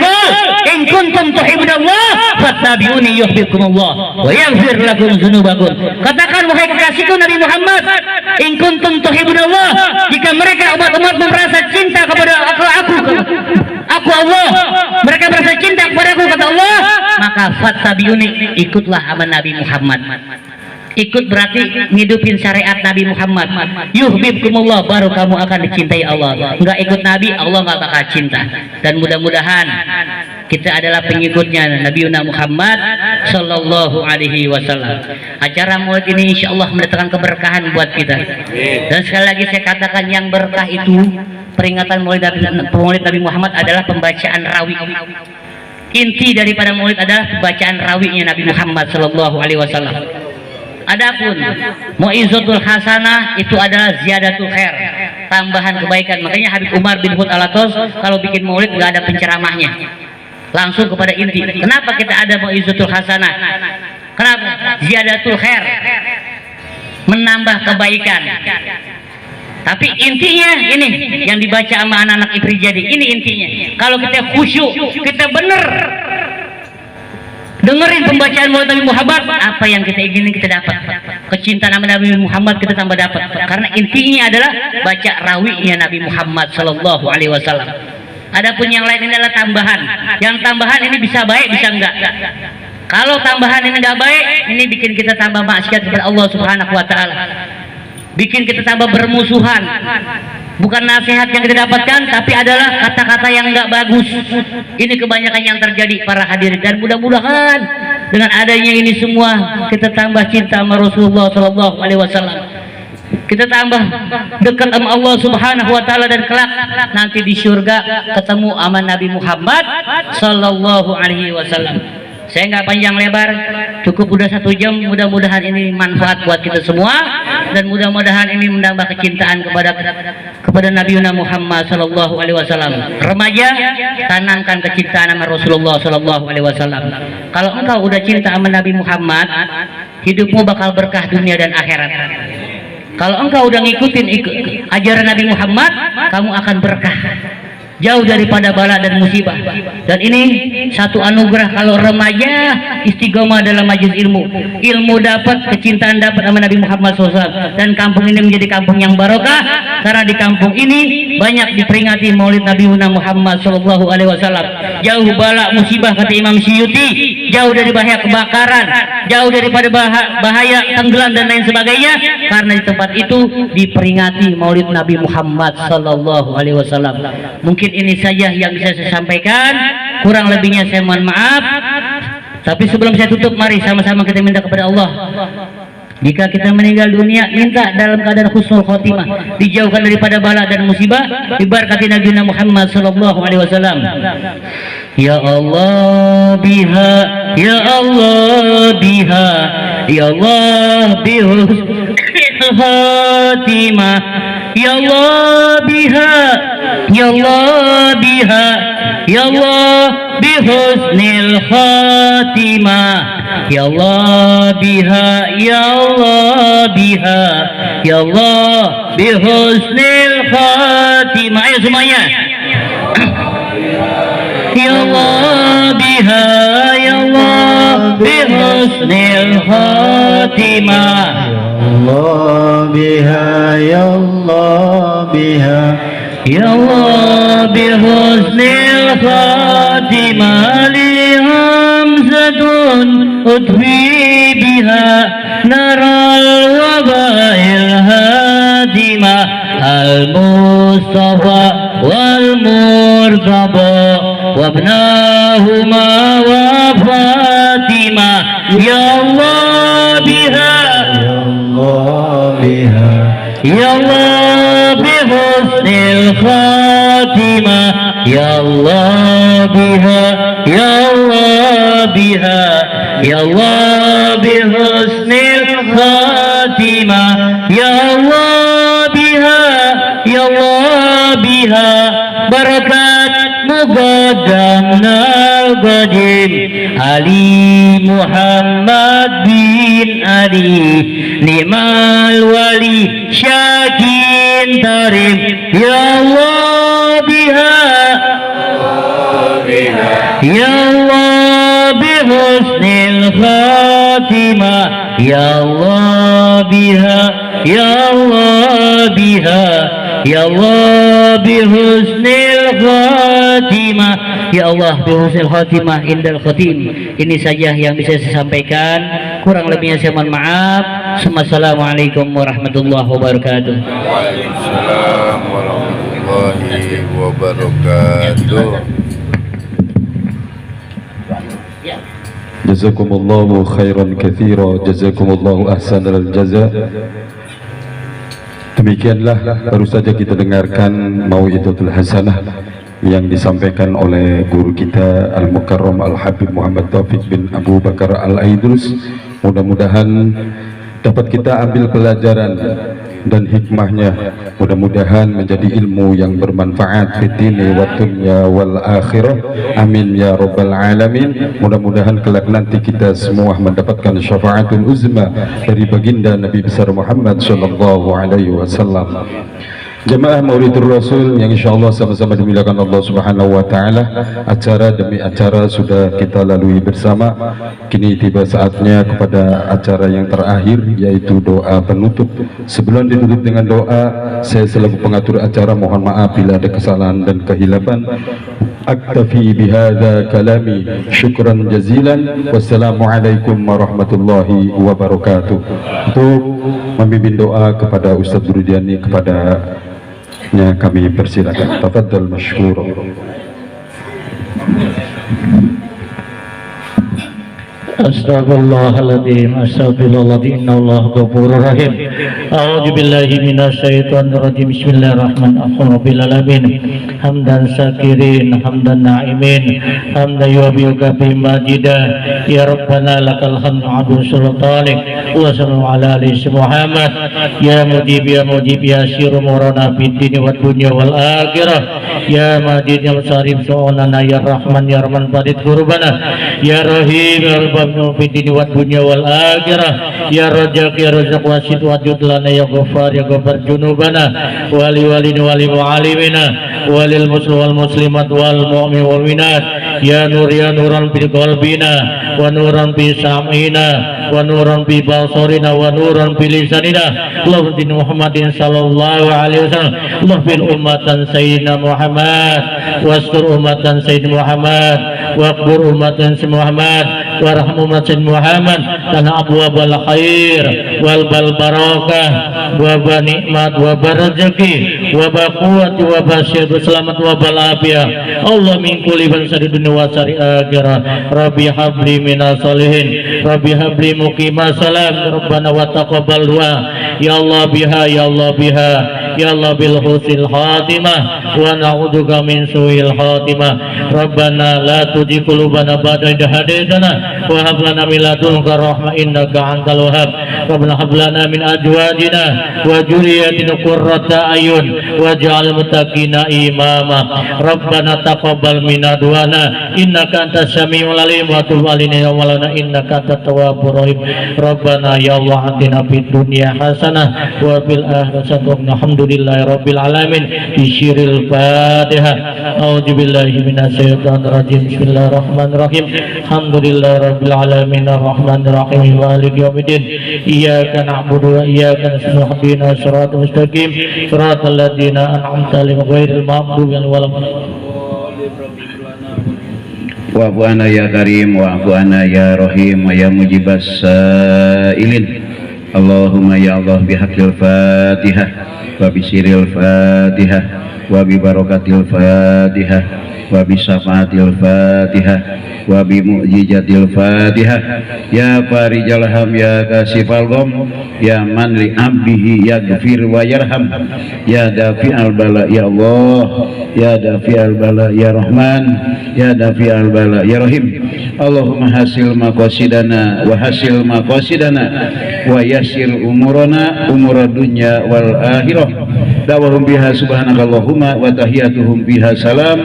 In kuntum tuhibbunallah fattabi'uni yuhibbukumullah wa yaghfir lakum dzunubakum. Katakan wahai kekasihku Nabi Muhammad, in kuntum tuhibbunallah, jika mereka umat-umatmu merasa cinta kepada aku Allah, mereka merasa cinta kepada aku, kata Allah, maka fattabi'uni, ikutlah sama Nabi Muhammad. Ikut berarti ngidupin syariat Nabi Muhammad. Yuhibbukumullah, baru kamu akan dicintai Allah. Enggak ikut Nabi, Allah nggak bakal cinta. Dan mudah-mudahan kita adalah pengikutnya Nabi Muhammad Sallallahu Alaihi Wasallam. Acara Maulid ini insya Allah mendatangkan keberkahan buat kita. Dan sekali lagi saya katakan, yang berkah itu peringatan Maulid Nabi Muhammad adalah pembacaan rawi. Inti daripada Maulid adalah pembacaan rawinya Nabi Muhammad Sallallahu Alaihi Wasallam. Adapun Mu'izatul Hasanah itu adalah ziyadatul khair, tambahan kebaikan. Makanya Habib Umar bin Hud Alatos kalau bikin maulid nggak ada penceramahnya, langsung kepada inti. Kenapa kita ada Mu'izatul Hasanah? Kenapa? Ziyadatul khair, menambah kebaikan. Tapi intinya ini yang dibaca sama anak-anak Ifrijadi, ini intinya. Kalau kita khusyuk, kita bener dengerin pembacaan Maulid Nabi Muhammad, apa yang kita inginin kita dapat. Kecintaan sama Nabi Muhammad kita tambah dapat. Karena intinya adalah baca rawinya Nabi Muhammad Sallallahu Alaihi Wasallam. Adapun yang lain ini adalah tambahan. Yang tambahan ini bisa baik, bisa enggak. Kalau tambahan ini enggak baik, ini bikin kita tambah maksiat kepada Allah Subhanahu Wa Taala. Bikin kita tambah bermusuhan. Bukan nasihat yang kita dapatkan, tapi adalah kata-kata yang nggak bagus. Ini kebanyakan yang terjadi para hadirin. Dan mudah-mudahan dengan adanya ini semua kita tambah cinta sama Rasulullah Sallallahu Alaihi Wasallam. Kita tambah dekat sama Allah Subhanahu Wa Taala, dan kelak nanti di surga ketemu sama Nabi Muhammad Sallallahu Alaihi Wasallam. Saya nggak panjang lebar, cukup udah 1 jam. Mudah-mudahan ini manfaat buat kita semua, dan mudah-mudahan ini menambah kecintaan kepada Nabi Muhammad Sallallahu Alaihi Wasallam. Remaja, tanamkan kecintaan sama Rasulullah Sallallahu Alaihi Wasallam. Kalau engkau udah cinta sama Nabi Muhammad, hidupmu bakal berkah dunia dan akhirat. Kalau engkau udah ngikutin ajaran Nabi Muhammad, kamu akan berkah, jauh daripada bala dan musibah. Dan ini satu anugerah kalau remaja istiqomah dalam majelis ilmu dapat, kecintaan dapat sama Nabi Muhammad SAW. Dan kampung ini menjadi kampung yang barokah, karena di kampung ini banyak diperingati maulid Nabi Muhammad SAW. Jauh bala musibah, kata Imam Syuuti, jauh dari bahaya kebakaran, jauh daripada bahaya tenggelam dan lain sebagainya, karena di tempat itu diperingati maulid Nabi Muhammad SAW. Mungkin ini saja yang bisa saya sampaikan, kurang lebihnya saya mohon maaf. Tapi sebelum saya tutup, mari sama-sama kita minta kepada Allah, jika kita meninggal dunia, minta dalam keadaan husnul khotimah, dijauhkan daripada bala dan musibah, diberkati Nabi Muhammad sallallahu alaihi wasallam. Ya Allah biha, ya Allah biha, ya Allah bihusnul khotimah, ya Allah biha, ya Allah biha, ya Allah bihusnil khatimah, ya Allah biha, ya Allah biha, ya Allah bihusnil khatimah. Ayo semuanya. Ya Allah biha, ya Allah bihusnil khatimah, Allah biha, ya Allah biha, ya Allah bihusnil khatimah. Li hamzatun udfi biha naral wabail hadimah, al-Mustafa wal Murtaba wabnahuma wa Fatimah. Ya Allah biha, ya Allah biha, ya Allah bihusnil khatimah, ya Allah biha, ya Allah biha, ya Allah bihusnil khatimah, ya Allah biha, ya Allah biha. Barakat muqaddam nal qadim Ali Muhammad bin Ali, ni'mal wali syakin tarim. Ya Allah biha, ya Allah bihusnil khatimah, ya Allah biha, ya Allah biha, ya Allah bihusnil khatimah, ya Allah bihusnil khatimah indal khatim. Ini saja yang bisa saya sampaikan, kurang lebihnya saya mohon maaf. Assalamualaikum warahmatullahi wabarakatuh. Waalaikumsalam warahmatullahi wabarakatuh. Jazakumullahu khairan katsira, jazakumullahu ahsanal jaza. Demikianlah baru saja kita dengarkan Mau'izatul Hasanah yang disampaikan oleh guru kita Al-Mukarram Al-Habib Muhammad Taufik bin Abu Bakar Al-Aidrus. Mudah-mudahan dapat kita ambil pelajaran dan hikmahnya, mudah-mudahan menjadi ilmu yang bermanfaat fid dini wa dunya wal akhirah. Amin ya rabbal alamin. Mudah-mudahan kelak nanti kita semua mendapatkan syafaatul uzma dari baginda Nabi besar Muhammad sallallahu alaihi wasallam. Jemaah Maulidur Rasul yang insyaallah sama-sama dimuliakan Allah Subhanahu wa taala, acara demi acara sudah kita lalui bersama. Kini tiba saatnya kepada acara yang terakhir, yaitu doa penutup. Sebelum ditutup dengan doa, saya selaku pengatur acara mohon maaf bila ada kesalahan dan kehilapan. Aktafi bihadza kalami, syukran jazilan. Wassalamualaikum warahmatullahi wabarakatuh. Untuk memimpin doa kepada Ustaz Rudiani, kepada kami persilakan. Tafadhal masykur. Astagfirullahaladzim, astagfirullahaladzim, innallaha ghafurur rahim. A'udzu billahi minasyaitonir rajim. Bismillahirrahmanirrahim. Rabbil alamin. hamdan syakirin hamdan na'imin hamdan yuwafiqu majida ya rabbana lakal hamdu abdu sultanik wa sallallahu ala ali Muhammad ya mujib ya syiru murana fid dini wad dunya wal akhirah ya majid ya musarif so'onana ya rahman ya rahman badit kurbana ya rahim ya rabbana fid dini wad dunya wal akhirah ya rajak ya razak wasid wajud lana ya ghafar junubana wali mu'alimina walil muslim wal muslimat wal mu'min wal minat ya nuran bil qalbina wa nuran bi sam'ina wa nuran bi basarina wa nuran bi lisanina Allahumma bin Muhammadin sallallahu alaihi wasallam Allah bil ummatan sayyidina Muhammad wastur ummatan sayyidina Muhammad waqbur ummatan sayyidina Muhammad warham ummatan Muhammad kana abwabal khair wal barakah wa nikmat wa barzaki wa baquwati wa basyad selamat wa balafiyah Allah min kulli balsari dunya wa sari akhirah rabbi habli minas solihin rabbi habli muqima salam rabbana wa taqabbal du'a ya Allah biha ya Allah biha ya Allah bil husnil khatimah wa na'udzuka min su'il khatimah rabbana la tuzigh qulubana ba'da idh hadaytana wa hab lana min ladunka rahmah innaka antal wahhab rabbana hab lana min azwajina wa dzurriyyatina qurrata ayun waj'al muttaqina imama rabbana taqabbal minna du'ana innaka antas samiul alim wa tub alaina ya maulana innaka antat tawwabur rahim rabbana ya Allah atina fid dunya hasanah wa fil akhirati hasanah alhamdulillahi rabbil alamin bisyiril fatihah a'udzubillahi minasyaitonir rajim bismillahirrahmanirrahim alhamdulillahi rabbil alamin arrahmanir rahim maliki yaumiddin iyyaka na'budu wa iyyaka nasta'in ihdinas siratal mustaqim siratal ladzina an'amta 'alaihim ghairil maghdubi 'alaihim waladdallin wa'fu anna ya karim wa'fu anna ya rahim wa ya mujibas sa'ilin Allahumma ya Allah bihaqqil fatihah wa bisiril fatihah wa bi barakatil fatihah wa bi syafaatil fatihah wa bi mu'jizatil fatihah ya farijal ham ya kasifal gham ya man li abdihi yaghfir wa yarham ya dafi'al bala ya Allah ya dafi'al bala ya Rahman ya dafi'al bala ya Rahim Allahumma hasil maqasidana wa hasil maqasidana wa yassir umurana umur dunya wal akhirah dawahum biha subhanakallahumma wa tahiyatuhum biha salam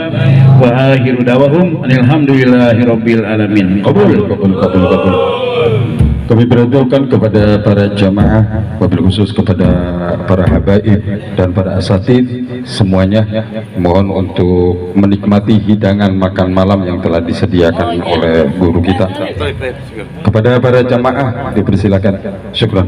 wa akhiru dawahum alhamdulillahi rabbil alamin. Kabul. Kami berdoakan kepada para jamaah, wabil khusus kepada para habaib dan para asatid semuanya, mohon untuk menikmati hidangan makan malam yang telah disediakan oleh guru kita. Kepada para jamaah dipersilakan. Syukran.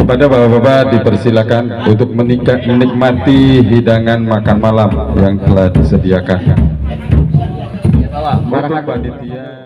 Kepada bapak-bapak dipersilakan untuk menikmati hidangan makan malam yang telah disediakan. Untuk panitia